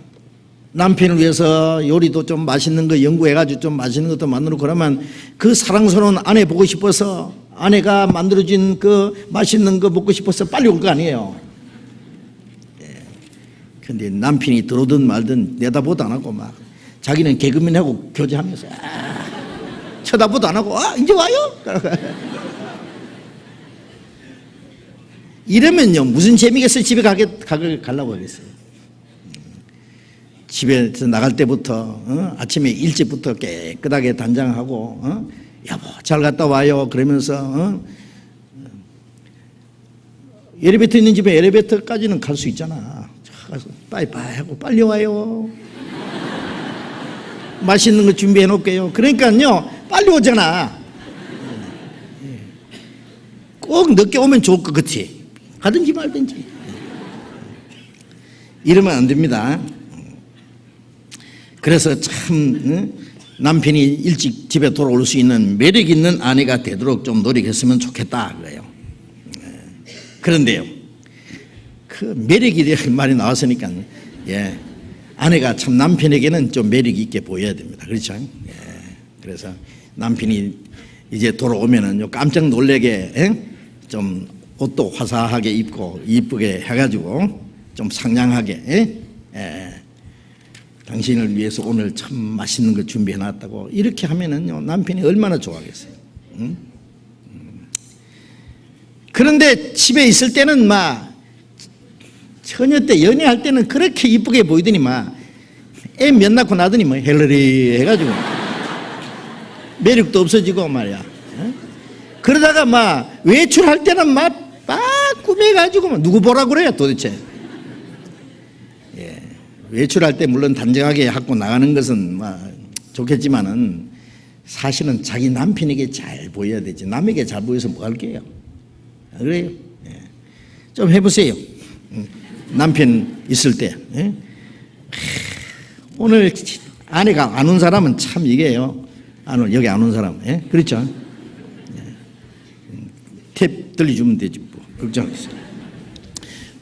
남편을 위해서 요리도 좀 맛있는 거 연구해가지고 좀 맛있는 것도 만들고 그러면 그 사랑스러운 아내 보고 싶어서, 아내가 만들어준 그 맛있는 거 먹고 싶어서 빨리 올 거 아니에요. 근데 남편이 들어오든 말든 내다보도 안 하고 막 자기는 개그맨하고 교제하면서 쳐다보도 안 하고 이제 와요? 이러면요, 무슨 재미겠어요? 집에 가려고 하겠어요. 집에서 나갈 때부터 아침에 일찍부터 깨끗하게 단장하고 여보 잘 갔다 와요 그러면서 엘리베이터 있는 집에 엘리베이터까지는 갈 수 있잖아. 가서 빠이빠이 하고 빨리 와요. 맛있는 거 준비해 놓을게요. 그러니까요, 빨리 오잖아. 꼭 늦게 오면 좋을 것 같지. 가든지 말든지. 이러면 안 됩니다. 그래서 참 남편이 일찍 집에 돌아올 수 있는 매력 있는 아내가 되도록 좀 노력했으면 좋겠다 그래요. 그런데요, 그 매력이 말이 나왔으니까 아내가 참 남편에게는 좀 매력 있게 보여야 됩니다. 그렇죠? 그래서 남편이 이제 돌아오면은 깜짝 놀래게 좀 옷도 화사하게 입고 이쁘게 해가지고 좀 상냥하게 당신을 위해서 오늘 참 맛있는 거 준비해놨다고 이렇게 하면은요, 남편이 얼마나 좋아하겠어요. 그런데 집에 있을 때는 막 처녀 때 연애할 때는 그렇게 이쁘게 보이더니 막 애 몇 낳고 나더니 뭐 헬러리 해가지고 매력도 없어지고 말이야. 그러다가 막 외출할 때는 막 꾸며가지고 막 누구 보라 그래요 도대체. 예. 외출할 때 물론 단정하게 갖고 나가는 것은 막 좋겠지만은 사실은 자기 남편에게 잘 보여야 되지. 남에게 잘 보여서 뭐 할게요. 그래요. 예. 좀 해보세요. 남편 있을 때. 예? 오늘 아내가 안 온 사람은 참 이게요. 여기 안 온 사람. 예? 그렇죠? 탭 들려주면 되지 뭐. 걱정하겠어요.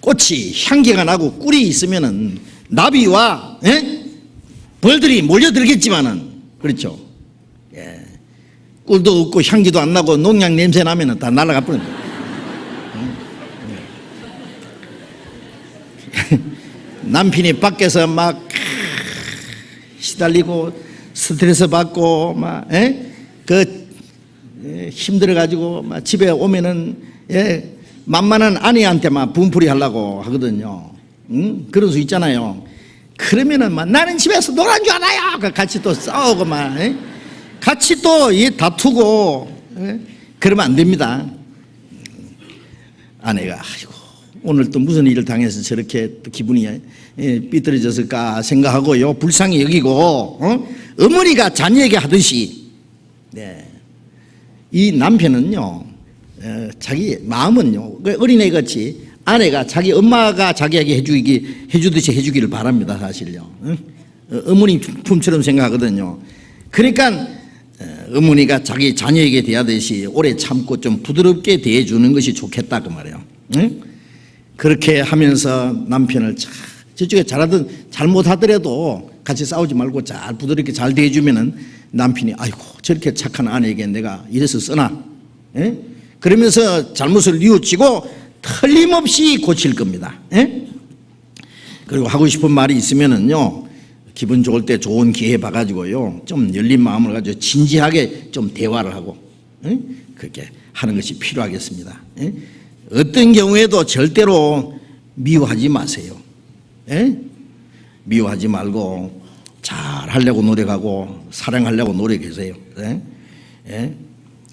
꽃이 향기가 나고 꿀이 있으면은 나비와 벌들이 몰려들겠지만은 그렇죠. 예. 꿀도 없고 향기도 안 나고 농약 냄새 나면은 다 날아가 버립니다. 남편이 밖에서 막 시달리고 스트레스 받고 막 힘들어 가지고 막 집에 오면은 만만한 아내한테 막 분풀이 하려고 하거든요. 그런 수 있잖아요. 그러면은 막 나는 집에서 놀란 줄 알아요. 같이 또 싸우고 막 같이 또 다투고 그러면 안 됩니다. 아내가 아이고 오늘 또 무슨 일을 당해서 저렇게 또 기분이 삐뚤어졌을까 생각하고요. 불쌍히 여기고 어머니가 자녀에게 하듯이 이 남편은요 자기 마음은요 어린애같이 아내가 자기 엄마가 자기에게 해주듯이 해주기를 바랍니다. 사실요. 어머니 품처럼 생각하거든요. 그러니까 어머니가 자기 자녀에게 대하듯이 오래 참고 좀 부드럽게 대해주는 것이 좋겠다 그 말이에요. 그렇게 하면서 남편을 저쪽에 잘못하더라도 같이 싸우지 말고 잘 부드럽게 잘 대해주면은 남편이 아이고 저렇게 착한 아내에게 내가 이래서 쓰나 그러면서 잘못을 뉘우치고 틀림없이 고칠 겁니다. 그리고 하고 싶은 말이 있으면은요 기분 좋을 때 좋은 기회 봐가지고요 좀 열린 마음을 가지고 진지하게 좀 대화를 하고 그렇게 하는 것이 필요하겠습니다. 어떤 경우에도 절대로 미워하지 마세요. 미워하지 말고 잘 하려고 노력하고 사랑하려고 노력하세요.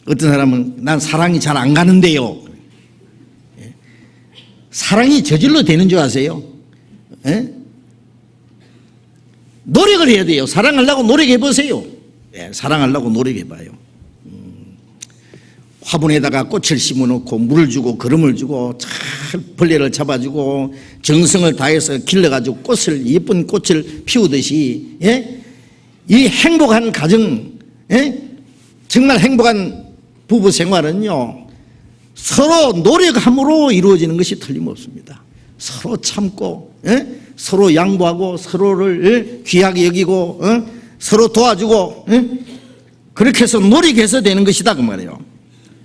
어떤 사람은 난 사랑이 잘 안 가는데요. 사랑이 저절로 되는 줄 아세요? 노력을 해야 돼요. 사랑하려고 노력해 보세요. 사랑하려고 노력해 봐요. 화분에다가 꽃을 심어놓고 물을 주고 거름을 주고 잘 벌레를 잡아주고 정성을 다해서 길러가지고 꽃을 예쁜 꽃을 피우듯이 이 행복한 가정 정말 행복한 부부 생활은요 서로 노력함으로 이루어지는 것이 틀림없습니다. 서로 참고 서로 양보하고 서로를 귀하게 여기고 서로 도와주고 그렇게 해서 노력해서 되는 것이다 그 말이에요.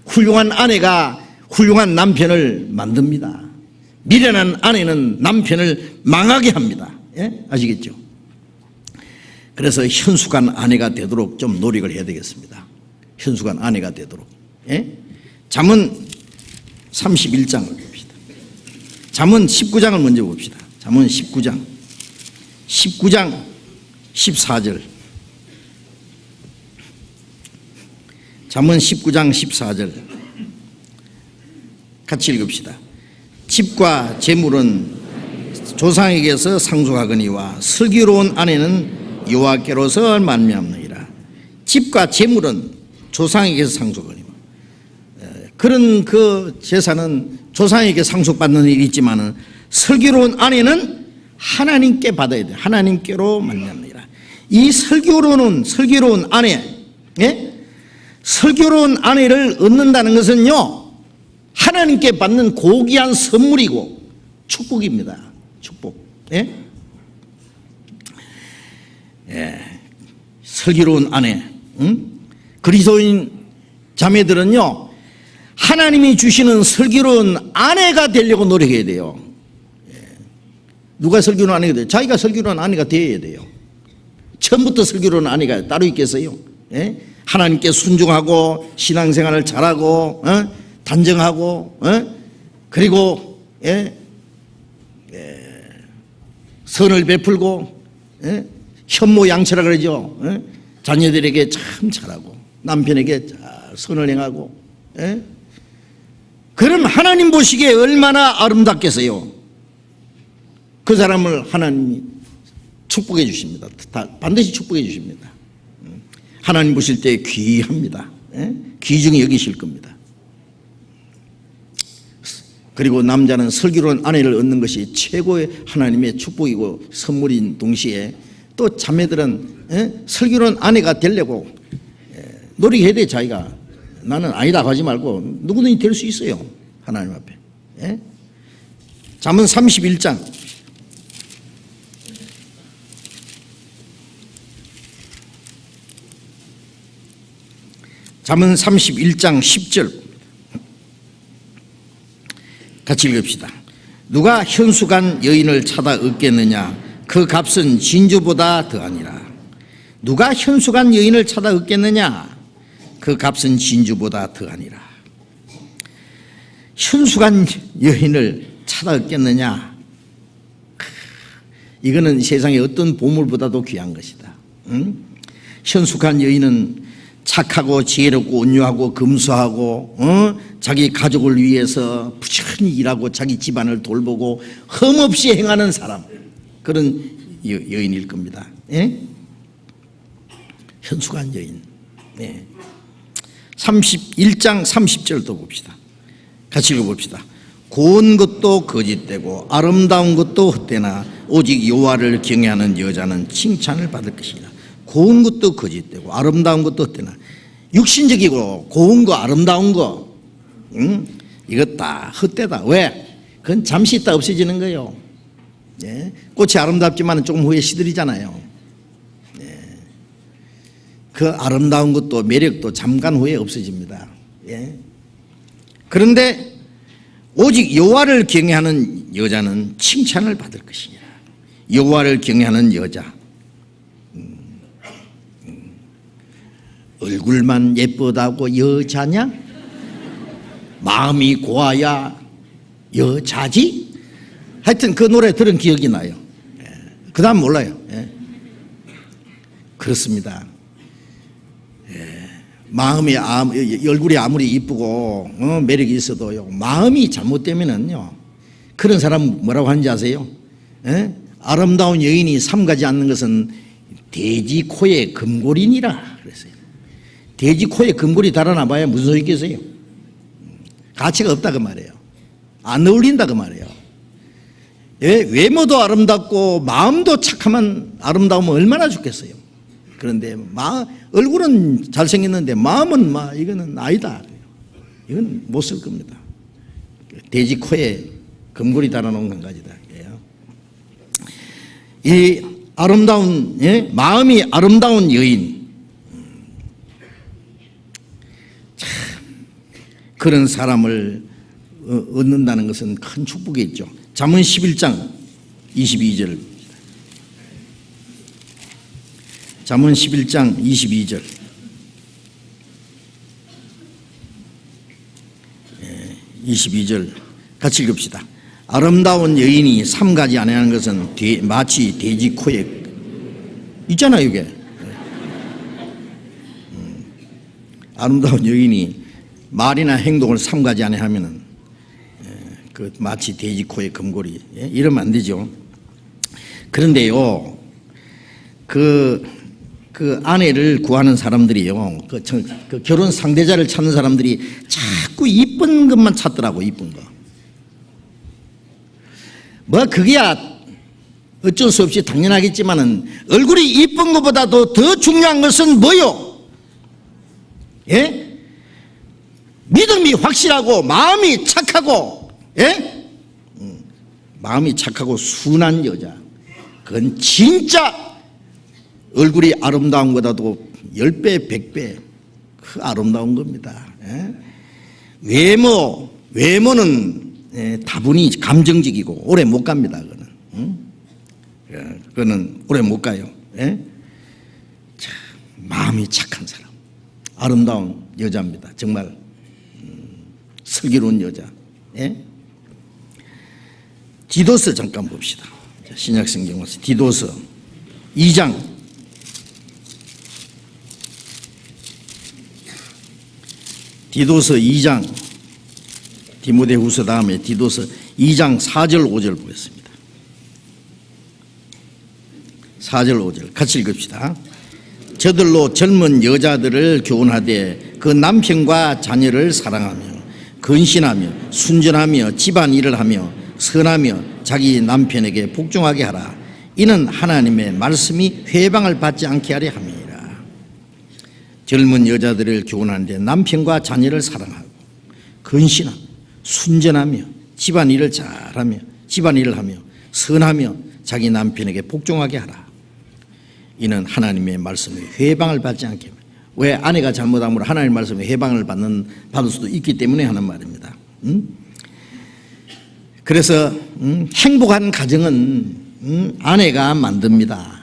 훌륭한 아내가 훌륭한 남편을 만듭니다. 미련한 아내는 남편을 망하게 합니다. 아시겠죠? 그래서 현숙한 아내가 되도록 좀 노력을 해야 되겠습니다. 현숙한 아내가 되도록. 잠언 31장을 봅시다. 잠언 19장을 먼저 봅시다. 잠언 19장 14절. 잠언 19장 14절 같이 읽읍시다. 집과 재물은 조상에게서 상속하거니와 슬기로운 아내는 여호와께로서 만미함느니라. 집과 재물은 조상에게서 상속하거니와 그런 그 재산은 조상에게 상속받는 일이 있지만은 슬기로운 아내는 하나님께 받아야 돼. 하나님께로 만미함느니라. 이 슬기로운 아내 슬기로운 아내를 얻는다는 것은요 하나님께 받는 고귀한 선물이고 축복입니다. 축복. 슬기로운 아내. 그리스도인 자매들은요 하나님이 주시는 슬기로운 아내가 되려고 노력해야 돼요. 누가 슬기로운 아내가 돼요? 자기가 슬기로운 아내가 되어야 돼요. 처음부터 슬기로운 아내가 따로 있겠어요? 하나님께 순종하고 신앙생활을 잘하고 단정하고 그리고 선을 베풀고 현모양처라 그러죠. 자녀들에게 참 잘하고 남편에게 잘 선을 행하고. 그럼 하나님 보시기에 얼마나 아름답겠어요. 그 사람을 하나님이 축복해 주십니다. 반드시 축복해 주십니다. 하나님 보실 때 귀합니다. 귀중히 여기실 겁니다. 그리고 남자는 슬기로운 아내를 얻는 것이 최고의 하나님의 축복이고 선물인 동시에 또 자매들은 슬기로운 아내가 되려고 노력해야 돼. 자기가 나는 아니다 하지 말고 누구든지 될 수 있어요. 하나님 앞에. 잠언 31장 잠언 31장 10절 같이 읽읍시다. 누가 현숙한 여인을 찾아 얻겠느냐? 그 값은 진주보다 더하니라. 누가 현숙한 여인을 찾아 얻겠느냐? 그 값은 진주보다 더하니라. 현숙한 여인을 찾아 얻겠느냐? 이거는 세상의 어떤 보물보다도 귀한 것이다. 현숙한 여인은 착하고 지혜롭고 온유하고 금수하고 자기 가족을 위해서 부지런히 일하고 자기 집안을 돌보고 흠없이 행하는 사람, 그런 여인일 겁니다. 현숙한 여인. 31장 30절도 봅시다. 같이 읽어봅시다. 고운 것도 거짓되고 아름다운 것도 헛되나 오직 여호와를 경외하는 여자는 칭찬을 받을 것이라. 고운 것도 거짓되고 아름다운 것도 헛되나, 육신적이고 고운 거 아름다운 거 이거 다 헛되다. 왜? 그건 잠시 있다 없어지는 거예요. 꽃이 아름답지만 조금 후에 시들이잖아요. 그 아름다운 것도 매력도 잠깐 후에 없어집니다. 그런데 오직 여호와를 경외하는 여자는 칭찬을 받을 것이니라. 여호와를 경외하는 여자, 얼굴만 예쁘다고 여자냐? 마음이 고와야 여자지? 하여튼 그 노래 들은 기억이 나요. 그 다음 몰라요. 그렇습니다. 마음이 얼굴이 아무리 이쁘고 매력이 있어도요, 마음이 잘못되면은요, 그런 사람 뭐라고 하는지 아세요? 아름다운 여인이 삼가지 않는 것은 돼지 코에 금골이니라 그랬어요. 돼지 코에 금골이 달아나 봐야 무슨 소리 있겠어요? 가치가 없다 그 말이에요. 안 어울린다 그 말이에요. 외모도 아름답고 마음도 착하면 아름다우면 얼마나 좋겠어요. 그런데 얼굴은 잘생겼는데 마음은 이거는 아니다. 이건 못 쓸 겁니다. 돼지 코에 금골이 달아놓은 건 가지다. 이 아름다운, 마음이 아름다운 여인, 참 그런 사람을 얻는다는 것은 큰 축복이겠죠. 잠언 11장 22절. 잠언 11장 22절. 22절 같이 읽읍시다. 아름다운 여인이 삼가지 아니하는 것은 마치 돼지 코에 있잖아요. 이게 아름다운 여인이 말이나 행동을 삼가지 아니하면은 그 마치 돼지 코에 금고리, 이러면 안 되죠. 그런데요, 그 아내를 구하는 사람들이요, 그 결혼 상대자를 찾는 사람들이 자꾸 이쁜 것만 찾더라고. 이쁜 거. 그게야 어쩔 수 없이 당연하겠지만은 얼굴이 이쁜 것보다도 더 중요한 것은 뭐요? 믿음이 확실하고 마음이 착하고, 마음이 착하고 순한 여자, 그건 진짜 얼굴이 아름다운 것보다도 10배 100배 그 아름다운 겁니다. 외모는 다분히 감정적이고 오래 못 갑니다. 그거는 오래 못 가요. 마음이 착한 사람, 아름다운 여자입니다. 정말 슬기로운 여자. 디도서 잠깐 봅시다. 신약성경 와서 디도서 2장 디도서 2장, 디모데후서 다음에 디도서 2장 4절 5절 보겠습니다. 4절 5절 같이 읽읍시다. 저들로 젊은 여자들을 교훈하되 그 남편과 자녀를 사랑하며 근신하며 순전하며 집안일을 하며 선하며 자기 남편에게 복종하게 하라. 이는 하나님의 말씀이 회방을 받지 않게 하려 함이니라. 젊은 여자들을 교훈하는데 남편과 자녀를 사랑하고 근신하며 순전하며 집안일을 잘하며 집안일을 하며 선하며 자기 남편에게 복종하게 하라. 이는 하나님의 말씀에 회방을 받지 않게. 왜? 아내가 잘못하면 하나님의 말씀에 회방을 받을 수도 있기 때문에 하는 말입니다. 그래서 행복한 가정은 아내가 만듭니다.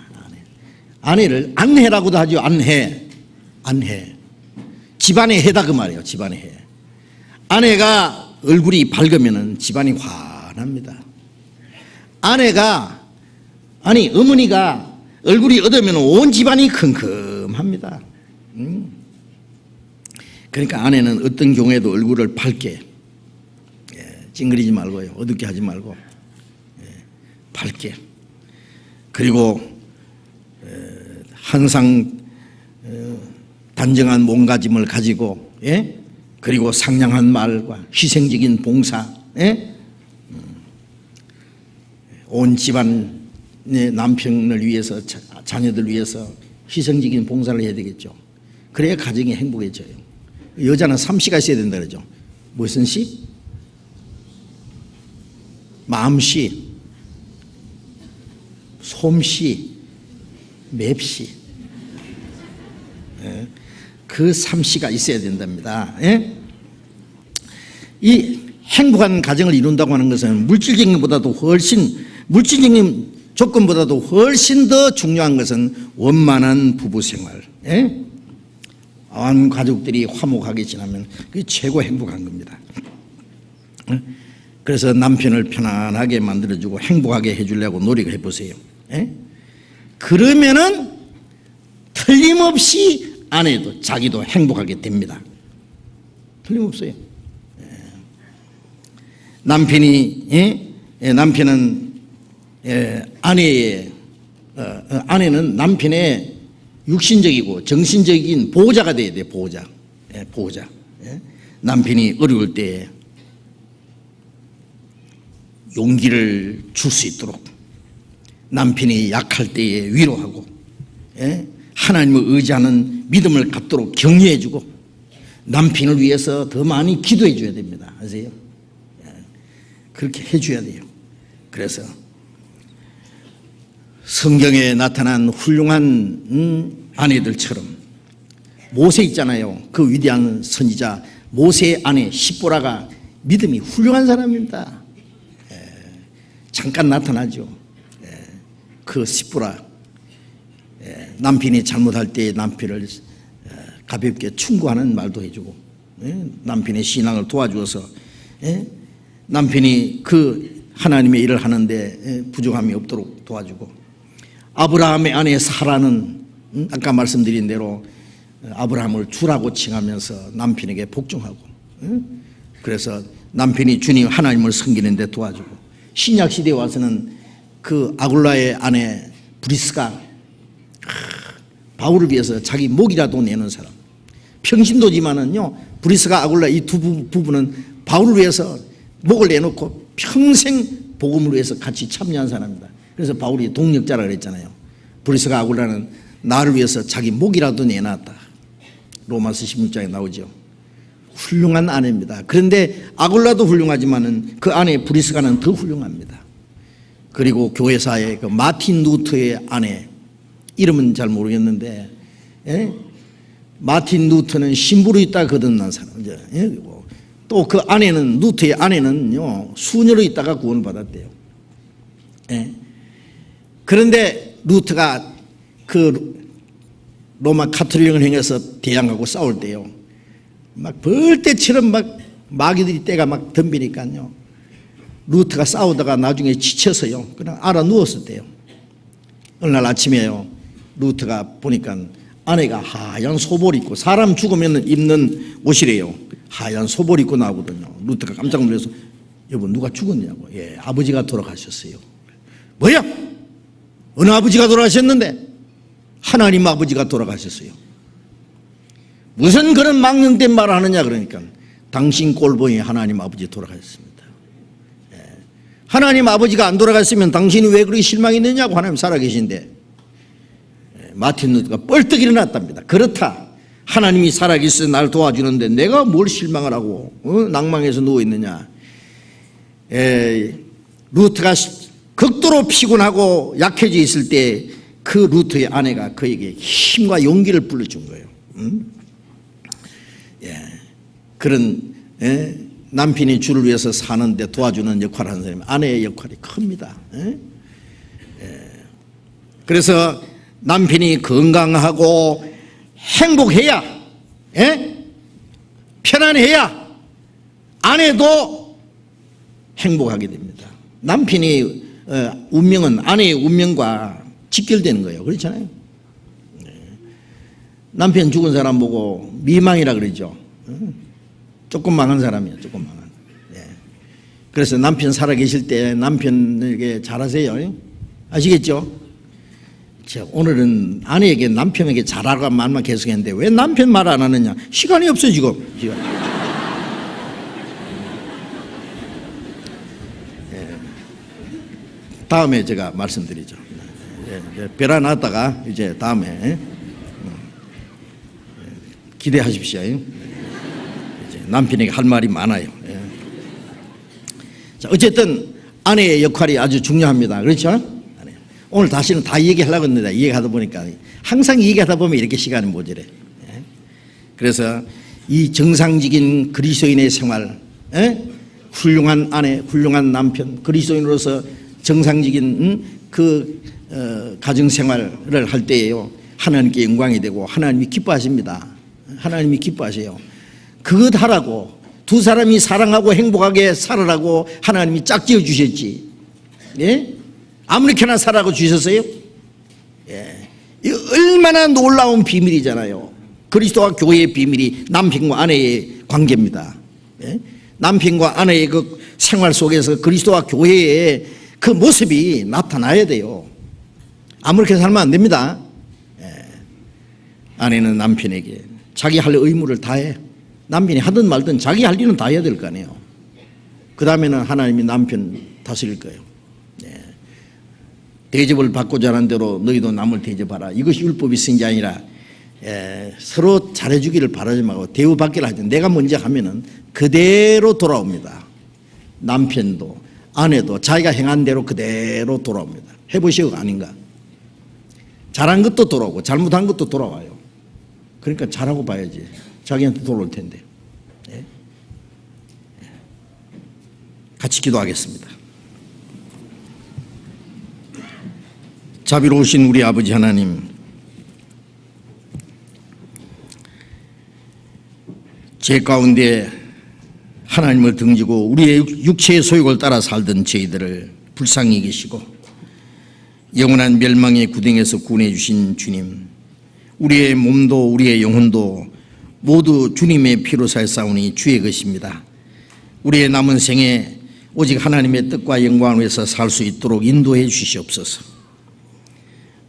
아내를 안해라고도 하죠. 안해. 집안의 해다 그 말이에요. 집안의 해. 아내가 얼굴이 밝으면 집안이 환합니다. 어머니가 얼굴이 어두우면 온 집안이 컴컴합니다. 그러니까 아내는 어떤 경우에도 얼굴을 밝게, 찡그리지 말고요, 어둡게 하지 말고 밝게, 그리고 항상 단정한 몸가짐을 가지고, 그리고 상냥한 말과 희생적인 봉사, 온 집안의 남편을 위해서, 자녀들 위해서 희생적인 봉사를 해야 되겠죠. 그래야 가정이 행복해져요. 여자는 3시가 있어야 된다 그러죠. 무슨 시? 마음씨, 솜씨, 맵씨. 그 3시가 있어야 된답니다. 이 행복한 가정을 이룬다고 하는 것은 물질적인 조건보다도 훨씬 더 중요한 것은 원만한 부부 생활. 온 가족들이 화목하게 지나면 그게 최고 행복한 겁니다. 그래서 남편을 편안하게 만들어주고 행복하게 해주려고 노력을 해보세요. 그러면은 틀림없이 아내도 자기도 행복하게 됩니다. 틀림없어요. 남편은 아내는 남편의 육신적이고 정신적인 보호자가 돼야 돼요. 보호자. 남편이 어려울 때 용기를 줄 수 있도록, 남편이 약할 때에 위로하고, 하나님을 의지하는 믿음을 갖도록 격려해주고, 남편을 위해서 더 많이 기도해 줘야 됩니다. 아세요? 그렇게 해줘야 돼요. 그래서 성경에 나타난 훌륭한 아내들처럼, 모세 있잖아요. 그 위대한 선지자 모세의 아내 시보라가 믿음이 훌륭한 사람입니다. 잠깐 나타나죠. 그 시보라, 남편이 잘못할 때 남편을 가볍게 충고하는 말도 해주고, 남편의 신앙을 도와주어서 남편이 그 하나님의 일을 하는데 부족함이 없도록 도와주고, 아브라함의 아내 사라는 아까 말씀드린 대로 아브라함을 주라고 칭하면서 남편에게 복종하고, 그래서 남편이 주님 하나님을 섬기는 데 도와주고, 신약 시대에 와서는 그 아굴라의 아내 브리스가 바울을 위해서 자기 목이라도 내는 사람, 평신도지만은요, 브리스가 아굴라 이 두 부부는 바울을 위해서 목을 내놓고 평생 복음을 위해서 같이 참여한 사람입니다. 그래서 바울이 동력자라 그랬잖아요. 브리스가 아굴라는 나를 위해서 자기 목이라도 내놨다. 로마서 16장에 나오죠. 훌륭한 아내입니다. 그런데 아굴라도 훌륭하지만은 그 아내 브리스가는 더 훌륭합니다. 그리고 교회사의 그 마틴 루터의 아내, 이름은 잘 모르겠는데, 마틴 루터는 신부로 있다가 거듭난 사람이죠. 또 그 아내는, 루터의 아내는요, 수녀로 있다가 구원을 받았대요. 그런데 루터가 그 로마 가톨릭을 향해서 대항하고 싸울 때요, 막 벌떼처럼 막 마귀들이 때가 막 덤비니까요, 루터가 싸우다가 나중에 지쳐서요 그냥 알아 누웠었대요. 어느 날 아침에요, 루터가 보니까 아내가 하얀 소볼 입고, 사람 죽으면 입는 옷이래요. 하얀 소볼 입고 나오거든요. 루트가 깜짝 놀라서 여보 누가 죽었냐고. 예, 아버지가 돌아가셨어요. 뭐야? 어느 아버지가 돌아가셨는데? 하나님 아버지가 돌아가셨어요. 무슨 그런 망령된 말을 하느냐 그러니까 당신 꼴보니 하나님 아버지 돌아가셨습니다. 예. 하나님 아버지가 안 돌아갔으면 당신이 왜 그렇게 실망했느냐고. 하나님 살아계신데. 예. 마틴 루터가 뻘떡 일어났답니다. 그렇다. 하나님이 살아계셔서 날 도와주는데 내가 뭘 실망을 하고 낭망해서 누워있느냐. 루터가 극도로 피곤하고 약해져 있을 때 그 루터의 아내가 그에게 힘과 용기를 불러준 거예요. 예. 그런 남편이 주를 위해서 사는데 도와주는 역할을 하는 사람이 아내의 역할이 큽니다. 그래서 남편이 건강하고 행복해야, 편안해야 아내도 행복하게 됩니다. 남편이 운명은 아내의 운명과 직결되는 거예요. 그렇잖아요. 남편 죽은 사람 보고 미망이라 그러죠. 조금 망한 사람이에요. 조금 망한. 그래서 남편 살아계실 때 남편에게 잘하세요. 아시겠죠? 오늘은 아내에게 남편에게 잘하라고 말만 계속했는데 왜 남편 말 안 하느냐. 시간이 없어 지금. 다음에 제가 말씀드리죠. 벼라 놨다가 이제 다음에 기대하십시오. 이제 남편에게 할 말이 많아요. 자, 어쨌든 아내의 역할이 아주 중요합니다. 그렇죠? 오늘 다시는 다 얘기하려고 했는데 얘기하다 보니까 항상 얘기하다 보면 이렇게 시간이 모자래. 그래서 이 정상적인 그리스도인의 생활, 훌륭한 아내, 훌륭한 남편, 그리스도인으로서 정상적인 가정 생활을 할 때에요, 하나님께 영광이 되고 하나님이 기뻐하십니다. 하나님이 기뻐하세요. 그것 하라고, 두 사람이 사랑하고 행복하게 살아라고 하나님이 짝지어 주셨지. 예? 아무렇게나 살라고 주셨어요? 예. 이 얼마나 놀라운 비밀이잖아요. 그리스도와 교회의 비밀이 남편과 아내의 관계입니다. 예? 남편과 아내의 그 생활 속에서 그리스도와 교회의 그 모습이 나타나야 돼요. 아무렇게 살면 안 됩니다. 예. 아내는 남편에게 자기 할 의무를 다해. 남편이 하든 말든 자기 할 일은 다 해야 될 거 아니에요. 그 다음에는 하나님이 남편 다스릴 거예요. 예. 대접을 받고자 하는 대로 너희도 남을 대접하라. 이것이 율법이 쓴 게 아니라 서로 잘해주기를 바라지 말고 대우받기를 하죠. 내가 먼저 하면은 그대로 돌아옵니다. 남편도 아내도 자기가 행한 대로 그대로 돌아옵니다. 해보시고 아닌가? 잘한 것도 돌아오고 잘못한 것도 돌아와요. 그러니까 잘하고 봐야지. 자기한테 돌아올 텐데. 예? 같이 기도하겠습니다. 자비로우신 우리 아버지 하나님, 죄 가운데 하나님을 등지고 우리의 육체의 소욕을 따라 살던 저희들을 불쌍히 계시고 영원한 멸망의 구덩이에서 구원해 주신 주님, 우리의 몸도 우리의 영혼도 모두 주님의 피로 살사오니 주의 것입니다. 우리의 남은 생에 오직 하나님의 뜻과 영광을 위해서 살 수 있도록 인도해 주시옵소서.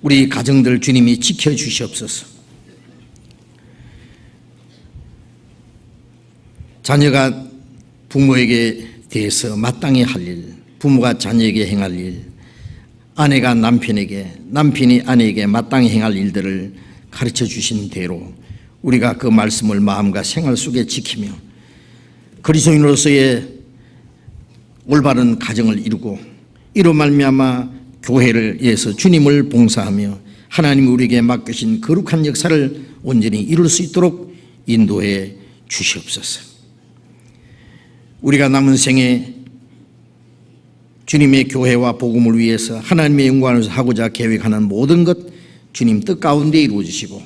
우리 가정들 주님이 지켜주시옵소서. 자녀가 부모에게 대해서 마땅히 할 일, 부모가 자녀에게 행할 일, 아내가 남편에게, 남편이 아내에게 마땅히 행할 일들을 가르쳐 주신 대로 우리가 그 말씀을 마음과 생활 속에 지키며 그리스도인으로서의 올바른 가정을 이루고 이로 말미암아 교회를 위해서 주님을 봉사하며 하나님이 우리에게 맡기신 거룩한 역사를 온전히 이룰 수 있도록 인도해 주시옵소서. 우리가 남은 생에 주님의 교회와 복음을 위해서 하나님의 영광을 하고자 계획하는 모든 것 주님 뜻 가운데 이루어지시고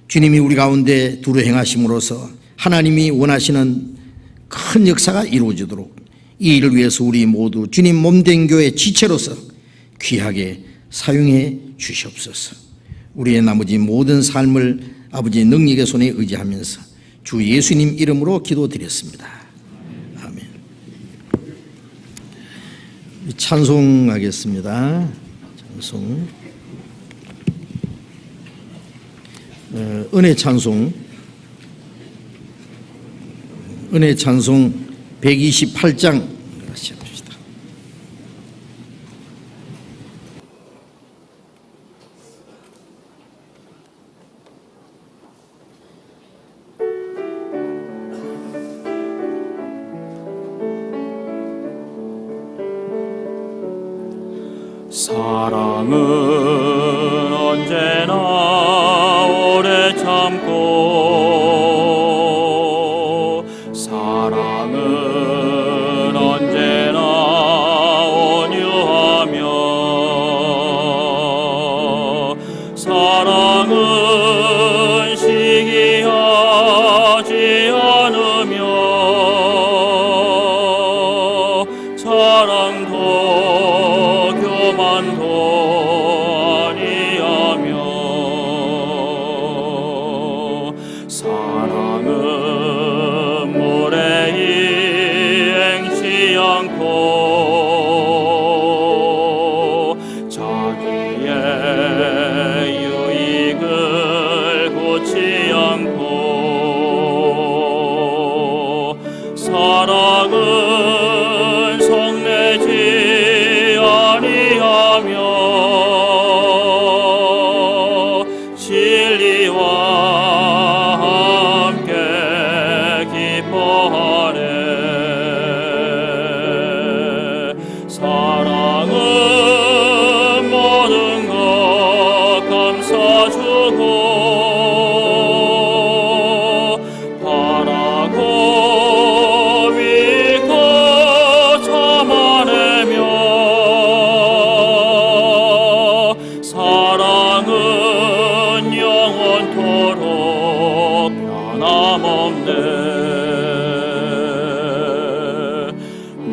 주님이 우리 가운데 두루 행하심으로써 하나님이 원하시는 큰 역사가 이루어지도록 이 일을 위해서 우리 모두 주님 몸된 교회 지체로서 귀하게 사용해 주시옵소서. 우리의 나머지 모든 삶을 아버지의 능력의 손에 의지하면서 주 예수님 이름으로 기도드렸습니다. 아멘. 찬송하겠습니다. 찬송. 은혜 찬송 128장 시작합시다. 사랑은 언제나 오래 참고 사랑은 언제나 온유하며 사랑은 시기하지 않으며 사랑도 교만도 아니하며 사랑은 물에 이행치 않고 자기의 유익을 고치 않고 사랑은 성내지 아니하며 진리와 함께 기뻐하네. 사랑은 모든 것 감싸주고 바라고 믿고 참아내며 사랑은 영원토록 변함없네.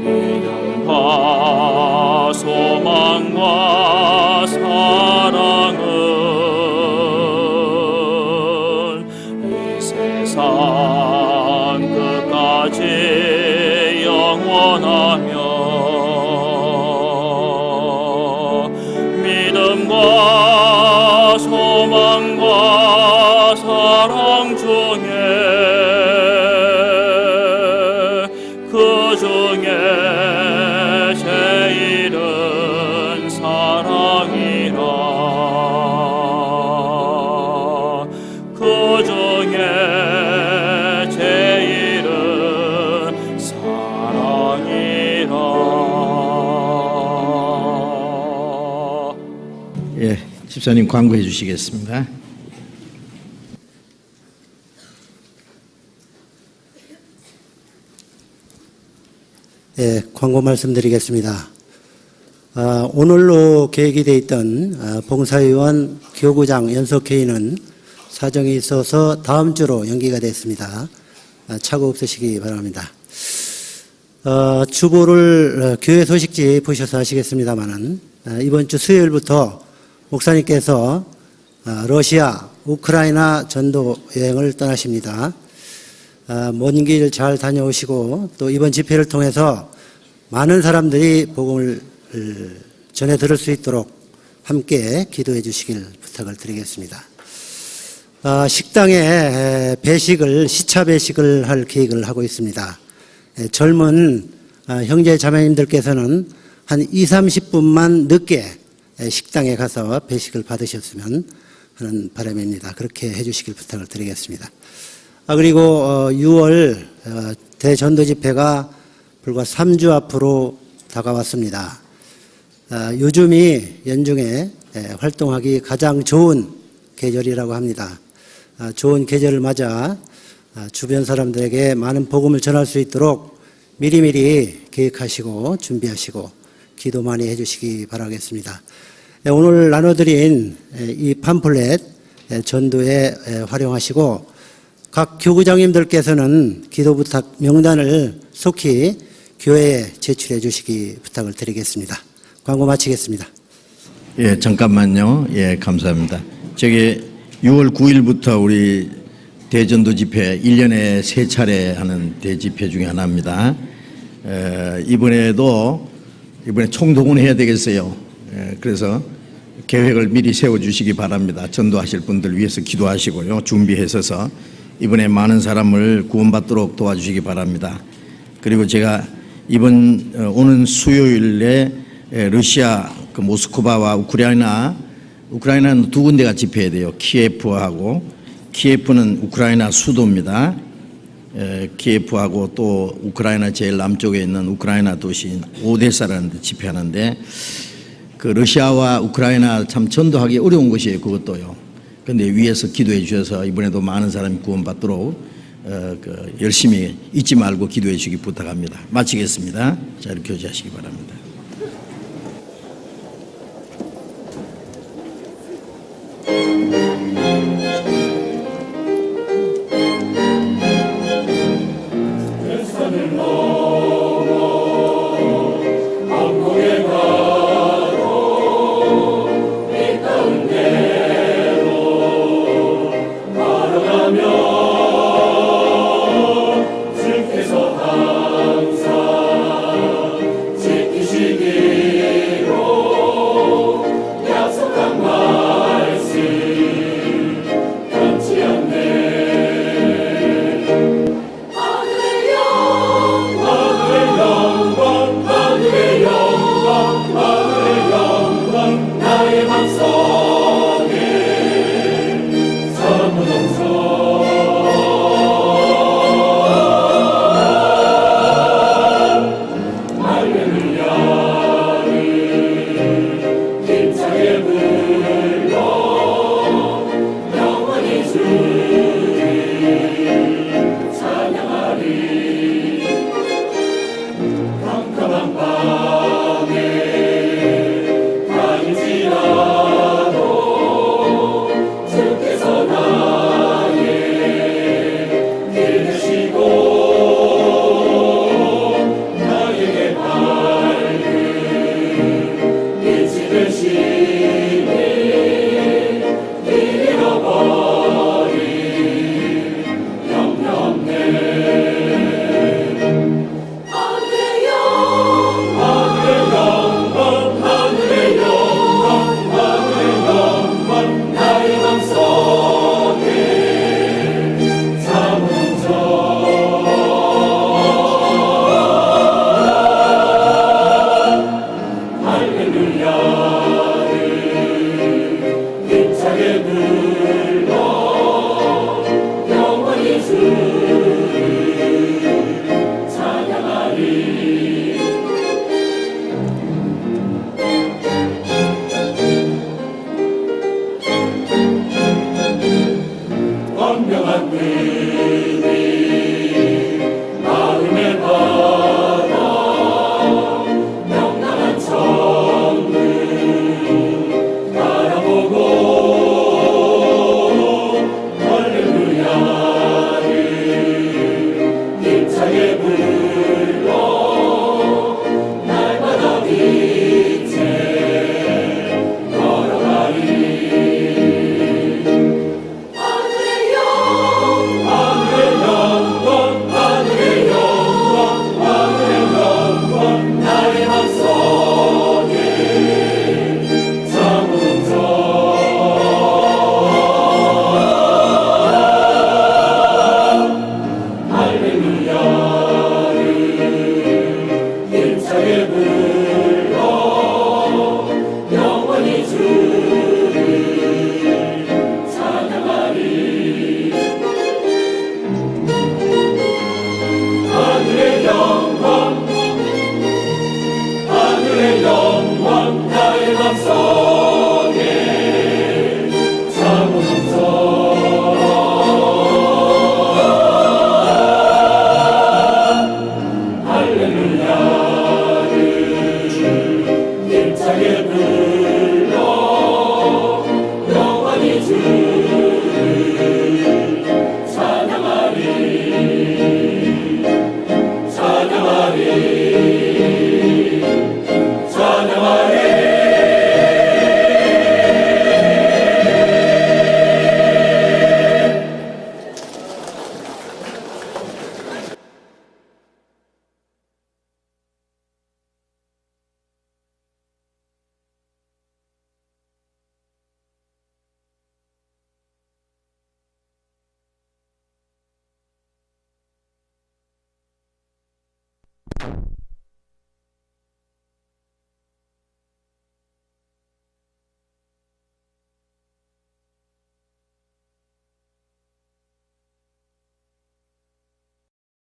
믿음과 소망과 사랑은 이 세상 끝까지 영원하며 믿음과 소망과 사랑 중에 그 중에 제일은 사랑이라. 그 중에 제일은 사랑이라. 예, 집사님 광고해 주시겠습니다. 예, 광고 말씀드리겠습니다. 오늘로 계획이 돼 있던 봉사위원 교구장 연석회의는 사정이 있어서 다음 주로 연기가 됐습니다. 착오 없으시기 바랍니다. 주보를 교회 소식지 보셔서 아시겠습니다마는 이번 주 수요일부터 목사님께서 러시아, 우크라이나 전도 여행을 떠나십니다. 먼 길 잘 다녀오시고 또 이번 집회를 통해서 많은 사람들이 복음을 전해 들을 수 있도록 함께 기도해 주시길 부탁을 드리겠습니다. 식당에 배식을, 시차 배식을 할 계획을 하고 있습니다. 젊은 형제 자매님들께서는 한 20-30분만 늦게 식당에 가서 배식을 받으셨으면 하는 바람입니다. 그렇게 해 주시길 부탁을 드리겠습니다. 그리고 6월 대전도 집회가 불과 3주 앞으로 다가왔습니다. 요즘이 연중에 활동하기 가장 좋은 계절이라고 합니다. 좋은 계절을 맞아 주변 사람들에게 많은 복음을 전할 수 있도록 미리미리 계획하시고 준비하시고 기도 많이 해주시기 바라겠습니다. 오늘 나눠드린 이 팜플렛 전도에 활용하시고 각 교구장님들께서는 기도 부탁 명단을 속히 교회에 제출해 주시기 부탁을 드리겠습니다. 광고 마치겠습니다. 예, 잠깐만요. 예, 감사합니다. 저게 6월 9일부터 우리 대전도 집회 1년에 3차례 하는 대집회 중에 하나입니다. 이번에 총동원해야 되겠어요. 그래서 계획을 미리 세워주시기 바랍니다. 전도하실 분들 위해서 기도하시고요. 준비해서 이번에 많은 사람을 구원받도록 도와주시기 바랍니다. 그리고 제가 오는 수요일에 러시아 모스크바와 우크라이나는 두 군데가 집회해야 돼요. 키예프는 우크라이나 수도입니다. 키예프하고 또 우크라이나 제일 남쪽에 있는 우크라이나 도시인 오데사라는 데 집회하는데 그 러시아와 우크라이나 참 전도하기 어려운 것이에요. 그것도요. 그런데 위에서 기도해 주셔서 이번에도 많은 사람이 구원받도록 열심히 잊지 말고 기도해 주시기 부탁합니다. 마치겠습니다. 자, 이렇게 교제하시기 바랍니다. 명랑한 천국 바라보고